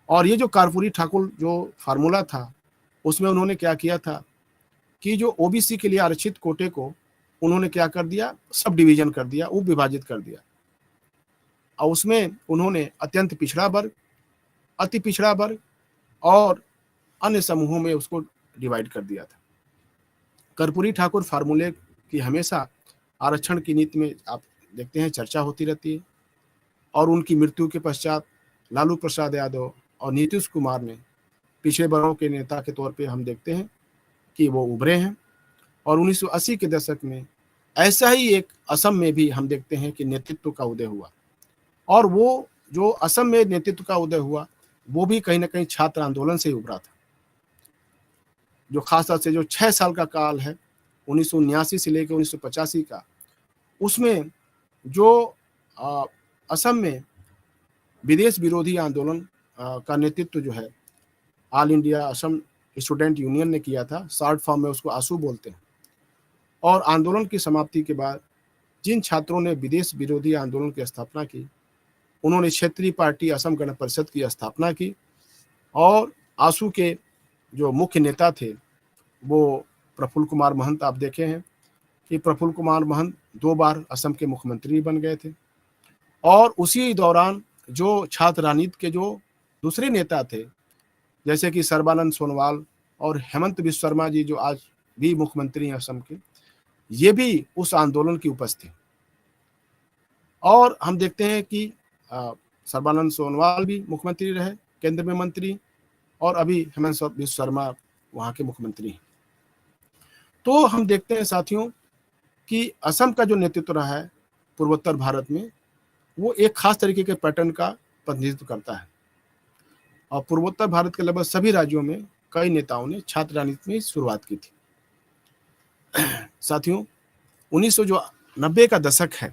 और ये जो कर्पूरी ठाकुर जो फार्मूला था उसमें उन्होंने क्या किया था कि जो ओबीसी के लिए आरक्षित कोटे को उन्होंने क्या कर दिया, सब डिवीजन कर दिया, उप विभाजित कर दिया। और उसमें उन्होंने अत्यंत पिछड़ा वर्ग, अति पिछड़ा वर्ग और अन्य समूहों में उसको डिवाइड कर दिया था। कर्पूरी ठाकुर फार्मूले की हमेशा आरक्षण की नीति में आप देखते हैं चर्चा होती रहती है, और उनकी मृत्यु के पश्चात लालू प्रसाद यादव और नीतीश कुमार ने पिछड़े वर्गों के नेता के तौर पे हम देखते हैं कि वो उभरे हैं। और 1980 के दशक में ऐसा ही एक असम में भी हम देखते हैं कि नेतृत्व का उदय हुआ, और वो जो असम में नेतृत्व का उदय हुआ वो भी कहीं ना कहीं छात्र आंदोलन से ही उभरा था। जो खासतौर से जो 6 साल का काल है 1979 से लेकर 1985 का, उसमें जो असम में विदेश विरोधी आंदोलन का नेतृत्व जो है all India Assam student union ने किया था, शॉर्ट फॉर्म में उसको आसू बोलते हैं। और आंदोलन की समाप्ति के बाद जिन छात्रों ने विदेश विरोधी आंदोलन की स्थापना की, उन्होंने क्षेत्रीय पार्टी असम गण परिषद की स्थापना की, और आसू के जो मुख्य नेता थे वो प्रफुल्ल कुमार महंत। आप देखे हैं कि प्रफुल्ल कुमार महंत 2 बार असम के मुख्यमंत्री बन गए थे। और उसी दौरान जो छात्र राजनीति के जो दूसरे नेता थे, जैसे कि सर्बानंद सोनोवाल और हेमंत बिस्व शर्मा जी, जो आज भी मुख्यमंत्री हैं असम के, ये भी उस आंदोलन की उपज थे। और हम देखते हैं कि सर्बानंद सोनोवाल भी मुख्यमंत्री रहे, केंद्र में मंत्री, और अभी हेमंत बिस्व शर्मा वहाँ के मुख्यमंत्री हैं। तो हम देखते हैं साथियों कि असम का जो नेतृत्व रहा है पूर्वोत्तर भारत में, वो एक खास तरीके के पैटर्न का प्रतिनिधित्व करता है। और पूर्वोत्तर भारत के लगभग सभी राज्यों में कई नेताओं ने छात्र राजनीति में शुरुआत की थी। साथियों 1990 का दशक है,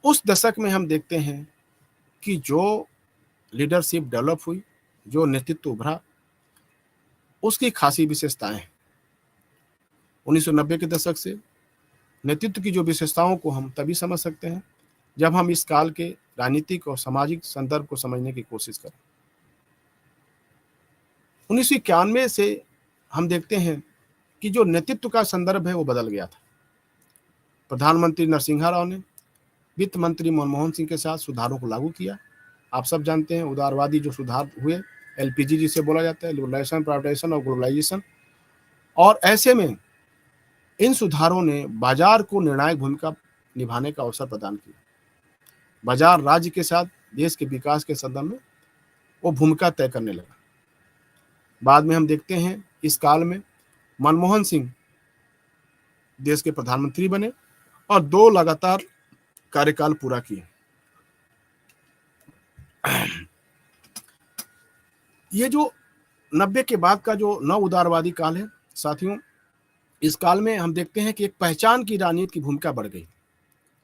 उस दशक में हम देखते हैं कि जो लीडरशिप डेवलप हुई, जो नेतृत्व उभरा, उसकी खासी विशेषताएं हैं। 1990 के दशक से नेतृत्व की जो विशेषताओं को हम तभी समझ सकते हैं जब हम इस काल के राजनीतिक और सामाजिक संदर्भ को समझने की कोशिश करें। 1991 से हम देखते हैं कि जो नेतृत्व का संदर्भ है वो बदल गया था। प्रधानमंत्री नरसिम्हा राव ने वित्त मंत्री मनमोहन सिंह के साथ सुधारों को लागू किया। आप सब जानते हैं उदारवादी जो सुधार हुए, एलपीजी जिसे बोला जाता है, लिबरलाइजेशन, प्राइवेटाइजेशन और ग्लोबलाइजेशन। और ऐसे में इन सुधारों ने बाजार को निर्णायक भूमिका निभाने का अवसर प्रदान किया। बाजार राज्य के साथ देश के विकास के संदर्भ में वो भूमिका तय करने लगा। बाद में हम देखते हैं इस काल में मनमोहन सिंह देश के प्रधानमंत्री बने और 2 लगातार कार्यकाल पूरा किए। ये जो 90 के बाद का जो नव उदारवादी काल है साथियों, इस काल में हम देखते हैं कि एक पहचान की राजनीति की भूमिका बढ़ गई,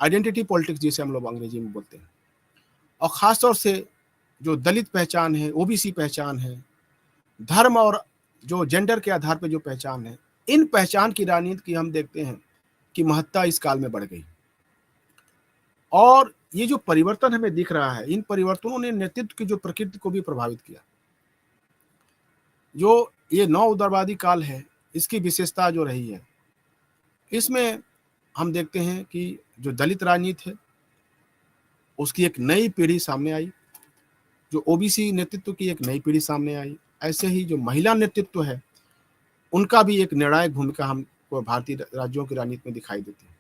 आइडेंटिटी पॉलिटिक्स जिसे हम लोग अंग्रेजी में बोलते हैं। और खासतौर से जो दलित पहचान है, ओबीसी पहचान है, धर्म और जो जेंडर के आधार पर जो पहचान है, इन पहचान की राजनीति की हम देखते हैं कि महत्ता इस काल में बढ़ गई। और ये जो परिवर्तन हमें दिख रहा है, इन परिवर्तनों ने नेतृत्व की जो प्रकृति को भी प्रभावित किया। जो ये नौ उदारवादी काल है, इसकी विशेषता जो रही है, इसमें हम देखते हैं कि जो दलित राजनीति है उसकी एक नई पीढ़ी सामने आई, जो ओबीसी नेतृत्व की एक नई पीढ़ी सामने आई। ऐसे ही जो महिला नेतृत्व है उनका भी एक निर्णायक भूमिका हमको भारतीय राज्यों की राजनीति में दिखाई देती है।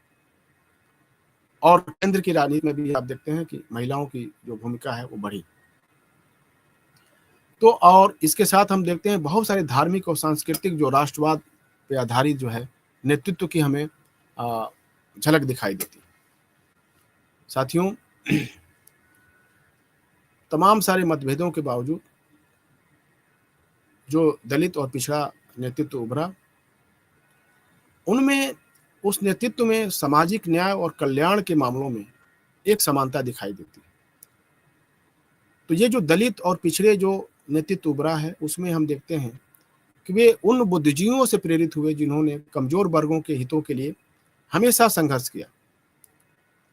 और केंद्र की राजनीति में भी आप देखते हैं कि महिलाओं की जो भूमिका है वो बढ़ी। तो और इसके साथ हम देखते हैं बहुत सारे धार्मिक और सांस्कृतिक जो राष्ट्रवाद पे आधारित जो है नेतृत्व की हमें झलक दिखाई देती है। साथियों तमाम सारे मतभेदों के बावजूद जो दलित और पिछड़ा नेतृत्व उभरा, उनमें उस नेतृत्व में सामाजिक न्याय और कल्याण के मामलों में एक समानता दिखाई देती है। तो ये जो दलित और पिछड़े जो नेतृत्व उभरा है उसमें हम देखते हैं कि वे उन बुद्धिजीवियों से प्रेरित हुए जिन्होंने कमजोर वर्गों के हितों के लिए हमेशा संघर्ष किया।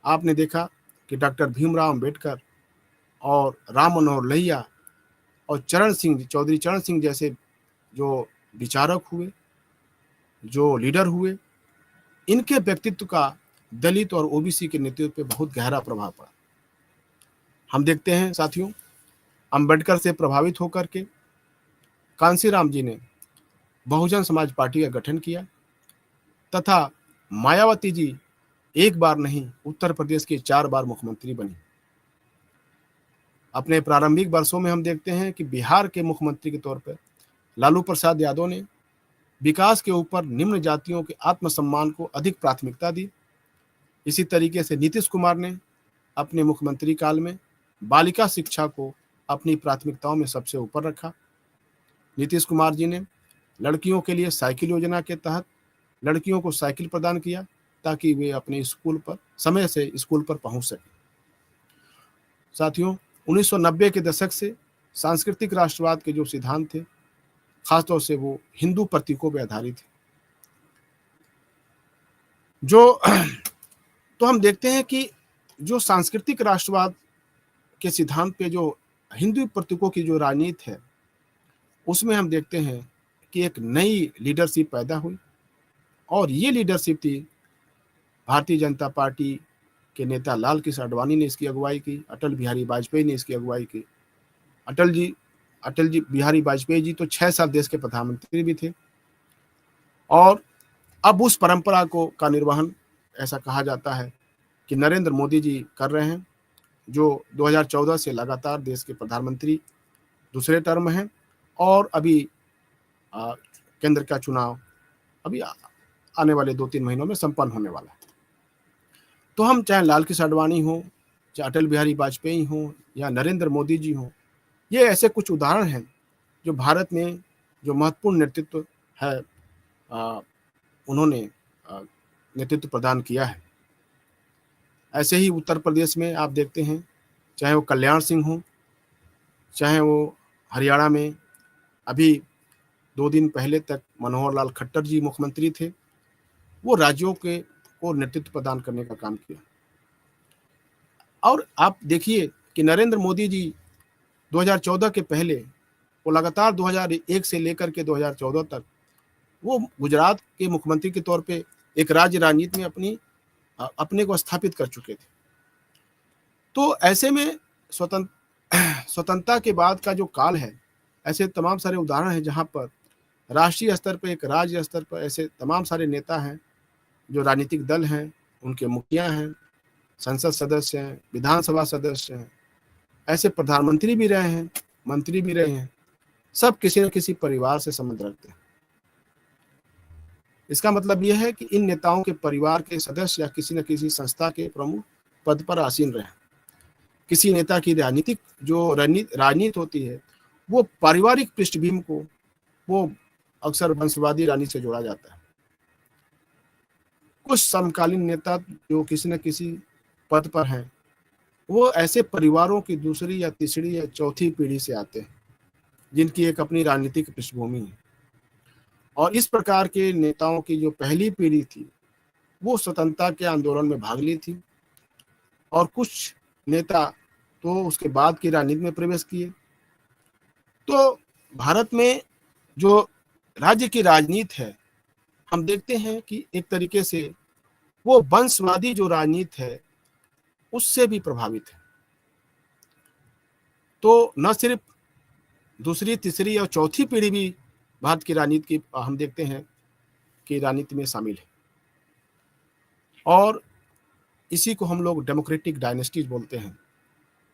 आपने देखा कि डॉक्टर भीमराव अंबेडकर और राम मनोहर लोहिया और चौधरी चरण सिंह जैसे जो विचारक हुए, जो लीडर हुए, इनके व्यक्तित्व का दलित और ओबीसी के नेतृत्व पे बहुत गहरा प्रभाव पड़ा। हम देखते हैं साथियों, अंबेडकर से प्रभावित होकर के कांसीराम जी ने बहुजन समाज पार्टी का गठन किया तथा मायावती जी एक बार नहीं उत्तर प्रदेश की 4 बार मुख्यमंत्री बनी। अपने प्रारंभिक वर्षों में हम देखते हैं कि बिहार के मुख्यमंत्री के तौर पर लालू प्रसाद यादव ने विकास के ऊपर निम्न जातियों के आत्मसम्मान को अधिक प्राथमिकता दी। इसी तरीके से नीतीश कुमार ने अपने मुख्यमंत्री काल में बालिका शिक्षा को अपनी प्राथमिकताओं में सबसे ऊपर रखा। नीतीश कुमार जी ने लड़कियों के लिए साइकिल योजना के तहत लड़कियों को साइकिल प्रदान किया ताकि वे अपने स्कूल पर समय से स्कूल पर पहुंच सके। साथियों, 1990 के दशक से सांस्कृतिक राष्ट्रवाद के जो सिद्धांत थे, खासतौर से वो हिंदू प्रतीकों पर आधारित थे। जो तो हम देखते हैं कि जो सांस्कृतिक राष्ट्रवाद के सिद्धांत पे जो हिंदू प्रतीकों की जो राजनीति है, उसमें हम देखते हैं कि एक नई लीडरशिप पैदा हुई और ये लीडरशिप थी भारतीय जनता पार्टी के नेता लाल कृष्ण आडवाणी ने इसकी अगुवाई की, अटल बिहारी वाजपेयी ने इसकी अगुवाई की। अटल जी बिहारी वाजपेयी जी तो 6 साल देश के प्रधानमंत्री भी थे और अब उस परंपरा को का निर्वहन ऐसा कहा जाता है कि नरेंद्र मोदी जी कर रहे हैं, जो 2014 से लगातार देश के प्रधानमंत्री दूसरे टर्म हैं और अभी केंद्र का चुनाव अभी आने वाले 2-3 महीनों में संपन्न होने वाला है। तो हम चाहे लाल कृष्ण आडवाणी हो, चाहे अटल बिहारी वाजपेयी हो या नरेंद्र मोदी जी हो, ये ऐसे कुछ उदाहरण हैं जो भारत में जो महत्वपूर्ण नेतृत्व है उन्होंने नेतृत्व प्रदान किया है। ऐसे ही उत्तर प्रदेश में आप देखते हैं, चाहे वो कल्याण सिंह हो, चाहे वो हरियाणा में अभी 2 दिन पहले तक मनोहर लाल खट्टर जी मुख्यमंत्री थे, वो राज्यों के को नेतृत्व प्रदान करने का काम किया। और आप देखिए कि नरेंद्र मोदी जी 2014 के पहले वो लगातार 2001 से लेकर के 2014 तक वो गुजरात के मुख्यमंत्री के तौर पे एक राज्य राजनीति में अपने को स्थापित कर चुके थे। तो ऐसे में स्वतंत्रता के बाद का जो काल है, ऐसे तमाम सारे उदाहरण हैं जहां पर राष्ट्रीय स्तर पर, एक राज्य स्तर पर ऐसे तमाम सारे नेता हैं, जो राजनीतिक दल हैं, उनके मुखिया हैं, संसद सदस्य हैं, विधानसभा सदस्य हैं, ऐसे प्रधानमंत्री भी रहे हैं, मंत्री भी रहे हैं, सब किसी न किसी परिवार से संबंध रखते हैं। इसका मतलब यह है कि इन नेताओं के परिवार के सदस्य या किसी न किसी संस्था के प्रमुख पद पर आसीन रहे। किसी नेता की राजनीति होती है, वो पारिवारिक पृष्ठभूमि को वो अक्सर वंशवादी राजनीति से जोड़ा जाता है। कुछ समकालीन नेता जो किसी न किसी पद पर हैं, वो ऐसे परिवारों की दूसरी या तीसरी या चौथी पीढ़ी से आते हैं, जिनकी एक अपनी राजनीतिक पृष्ठभूमि है। और इस प्रकार के नेताओं की जो पहली पीढ़ी थी, वो स्वतंत्रता के आंदोलन में भाग ली थी और कुछ नेता तो उसके बाद की राजनीति में प्रवेश किए। तो भारत में जो राज्य की राजनीति है, हम देखते हैं कि एक तरीके से वो वंशवादी जो राजनीति है उससे भी प्रभावित है। तो न सिर्फ दूसरी, तीसरी और चौथी पीढ़ी भी भारत की राजनीति की हम देखते हैं कि राजनीति में शामिल है और इसी को हम लोग डेमोक्रेटिक डायनेस्टीज बोलते हैं।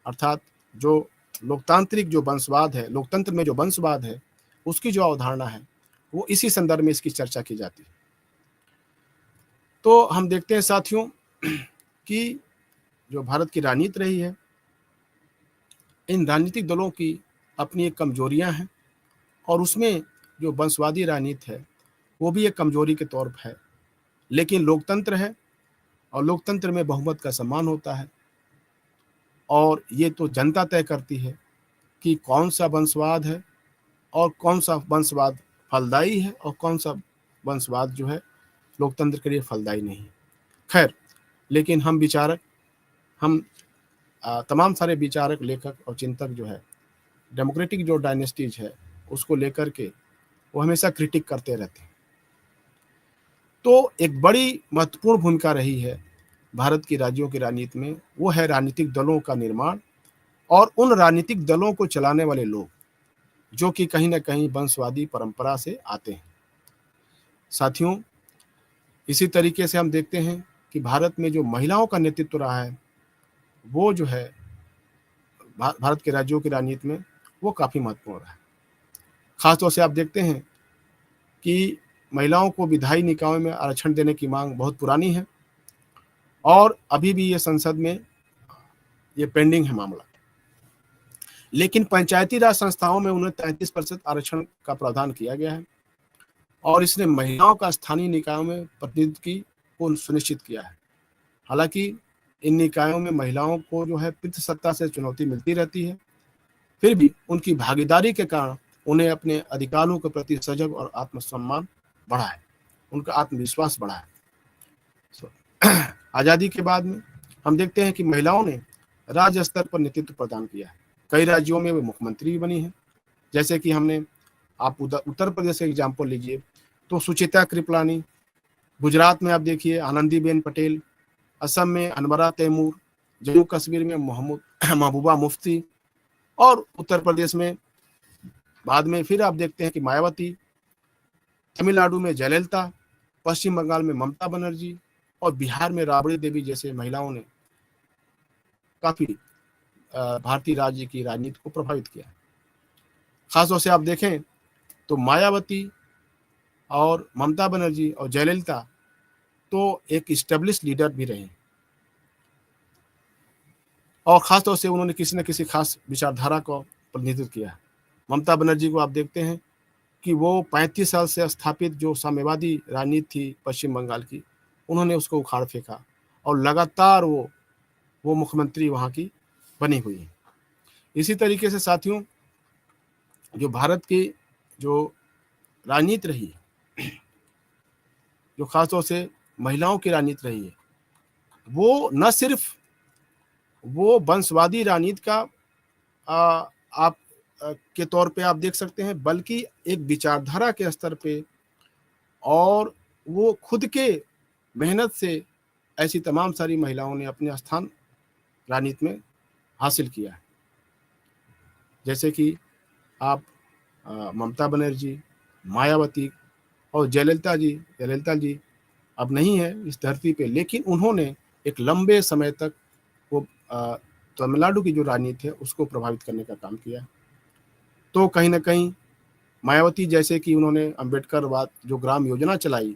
अर्थात जो लोकतांत्रिक जो वंशवाद है, लोकतंत्र में जो वंशवाद है, उसकी जो अवधारणा है, वो इसी संदर्भ में इसकी चर्चा की जाती है। तो हम देखते हैं साथियों कि जो भारत की राजनीति रही है, इन राजनीतिक दलों की अपनी एक कमजोरियां हैं और उसमें जो वंशवादी राजनीति है वो भी एक कमजोरी के तौर पर है। लेकिन लोकतंत्र है और लोकतंत्र में बहुमत का सम्मान होता है और ये तो जनता तय करती है कि कौन सा वंशवाद है और कौन सा वंशवाद फलदायी है और कौन सा वंशवाद जो है लोकतंत्र के लिए फलदायी नहीं। खैर, लेकिन हम तमाम सारे विचारक, लेखक और चिंतक जो है डेमोक्रेटिक जो डायनेस्टीज है उसको लेकर के वो हमेशा क्रिटिक करते रहते हैं। तो एक बड़ी महत्वपूर्ण भूमिका रही है भारत की राज्यों की राजनीति में, वो है राजनीतिक दलों का निर्माण और उन राजनीतिक दलों को चलाने वाले लोग जो कि कहीं ना कहीं वंशवादी परंपरा से आते हैं। साथियों, इसी तरीके से हम देखते हैं कि भारत में जो महिलाओं का नेतृत्व रहा है वो जो है भारत के राज्यों की राजनीति में वो काफ़ी महत्वपूर्ण रहा है। खासतौर से आप देखते हैं कि महिलाओं को विधायी निकायों में आरक्षण देने की मांग बहुत पुरानी है और अभी भी ये संसद में ये पेंडिंग है मामला। लेकिन पंचायती राज संस्थाओं में उन्हें 33% आरक्षण का प्रावधान किया गया है और इसने महिलाओं का स्थानीय निकायों में प्रतिनिधित्व को सुनिश्चित किया है। हालांकि इन निकायों में महिलाओं को जो है पितृसत्ता से चुनौती मिलती रहती है, फिर भी उनकी भागीदारी के कारण उन्हें अपने अधिकारों के प्रति सजग और आत्मसम्मान बढ़ा है, उनका आत्मविश्वास बढ़ा है। आज़ादी के बाद में हम देखते हैं कि महिलाओं ने राज्य स्तर पर नेतृत्व प्रदान किया है। कई राज्यों में वे मुख्यमंत्री भी बनी हैं, जैसे कि हमने आप उत्तर प्रदेश का एग्जाम्पल लीजिए तो सुचिता कृपलानी, गुजरात में आप देखिए आनंदीबेन पटेल, असम में अनवरा तैमूर, जम्मू कश्मीर में महबूबा मुफ्ती और उत्तर प्रदेश में बाद में फिर आप देखते हैं कि मायावती, तमिलनाडु में जयललिता, पश्चिम बंगाल में ममता बनर्जी और बिहार में राबड़ी देवी जैसे महिलाओं ने काफी भारतीय राज्य की राजनीति को प्रभावित किया। खासतौर से आप देखें तो मायावती और ममता बनर्जी और जयललिता तो एक स्टेब्लिश लीडर भी रहे और खासतौर से उन्होंने किसी न किसी खास विचारधारा को प्रतिनिधित्व किया है। ममता बनर्जी को आप देखते हैं कि वो 35 साल से स्थापित जो साम्यवादी राजनीति थी पश्चिम बंगाल की, उन्होंने उसको उखाड़ फेंका और लगातार वो मुख्यमंत्री वहाँ की बनी हुई है। इसी तरीके से साथियों, जो भारत की जो राजनीति रही है, जो खासतौर से महिलाओं की राजनीति रही है, वो न सिर्फ वो वंशवादी राजनीति का आप के तौर पे आप देख सकते हैं, बल्कि एक विचारधारा के स्तर पे और वो खुद के मेहनत से ऐसी तमाम सारी महिलाओं ने अपने स्थान राजनीति में हासिल किया है। जैसे कि आप ममता बनर्जी, मायावती और जयललिता जी अब नहीं है इस धरती पे, लेकिन उन्होंने एक लंबे समय तक वो तमिलनाडु की जो राजनीति है उसको प्रभावित करने का काम किया। तो कहीं ना कहीं मायावती जैसे कि उन्होंने अम्बेडकरवाद जो ग्राम योजना चलाई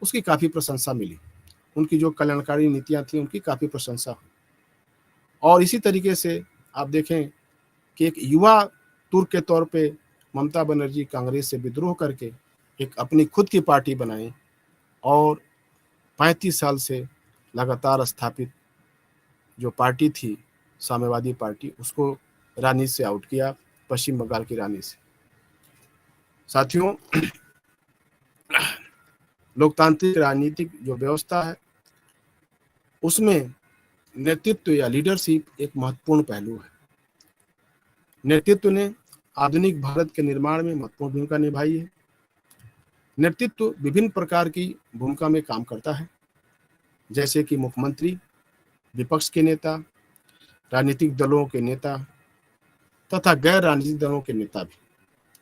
उसकी काफ़ी प्रशंसा मिली, उनकी जो कल्याणकारी नीतियां थी उनकी काफ़ी प्रशंसा हुई। और इसी तरीके से आप देखें कि एक युवा तुर्क के तौर पे ममता बनर्जी कांग्रेस से विद्रोह करके एक अपनी खुद की पार्टी बनाई और 35 साल से लगातार स्थापित जो पार्टी थी साम्यवादी पार्टी, उसको राजनीति से आउट किया, पश्चिम बंगाल की रानी से। साथियों, लोकतांत्रिक राजनीतिक जो व्यवस्था है उसमें नेतृत्व या लीडरशिप एक महत्वपूर्ण पहलू है। नेतृत्व ने आधुनिक भारत के निर्माण में महत्वपूर्ण भूमिका निभाई है। नेतृत्व विभिन्न प्रकार की भूमिका में काम करता है, जैसे कि मुख्यमंत्री, विपक्ष के नेता, राजनीतिक दलों के नेता तथा गैर राजनीतिक दलों के नेता भी।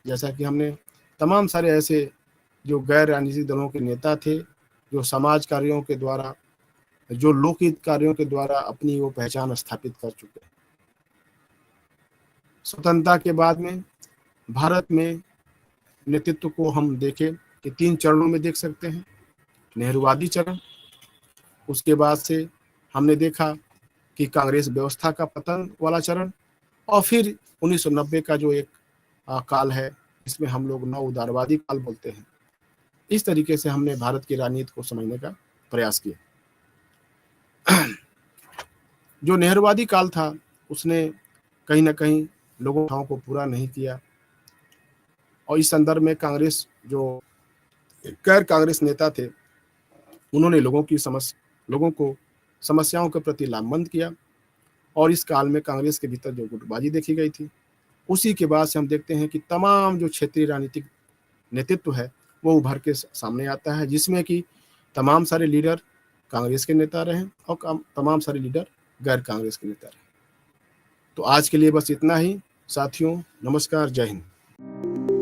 जैसा कि हमने तमाम सारे ऐसे जो गैर राजनीतिक दलों के नेता थे जो समाज कार्यों के द्वारा, जो लोकहित कार्यों के द्वारा अपनी वो पहचान स्थापित कर चुके हैं। स्वतंत्रता के बाद में भारत में नेतृत्व को हम देखें कि 3 चरणों में देख सकते हैं। नेहरूवादी चरण, उसके बाद से हमने देखा कि कांग्रेस व्यवस्था का पतन वाला चरण और फिर 1990 का जो एक काल है इसमें हम लोग नव उदारवादी काल बोलते हैं। इस तरीके से हमने भारत की राजनीति को समझने का प्रयास किया। जो नेहरूवादी काल था उसने कहीं ना कहीं लोगों को पूरा नहीं किया और इस संदर्भ में कांग्रेस जो गैर कांग्रेस नेता थे उन्होंने लोगों को समस्याओं के प्रति लामबंद किया और इस काल में कांग्रेस के भीतर जो गुटबाजी देखी गई थी उसी के बाद से हम देखते हैं कि तमाम जो क्षेत्रीय राजनीतिक नेतृत्व है वो उभर के सामने आता है, जिसमें कि तमाम सारे लीडर कांग्रेस के नेता रहे और तमाम सारे लीडर गैर कांग्रेस के नेता रहे। तो आज के लिए बस इतना ही साथियों, नमस्कार, जय हिंद।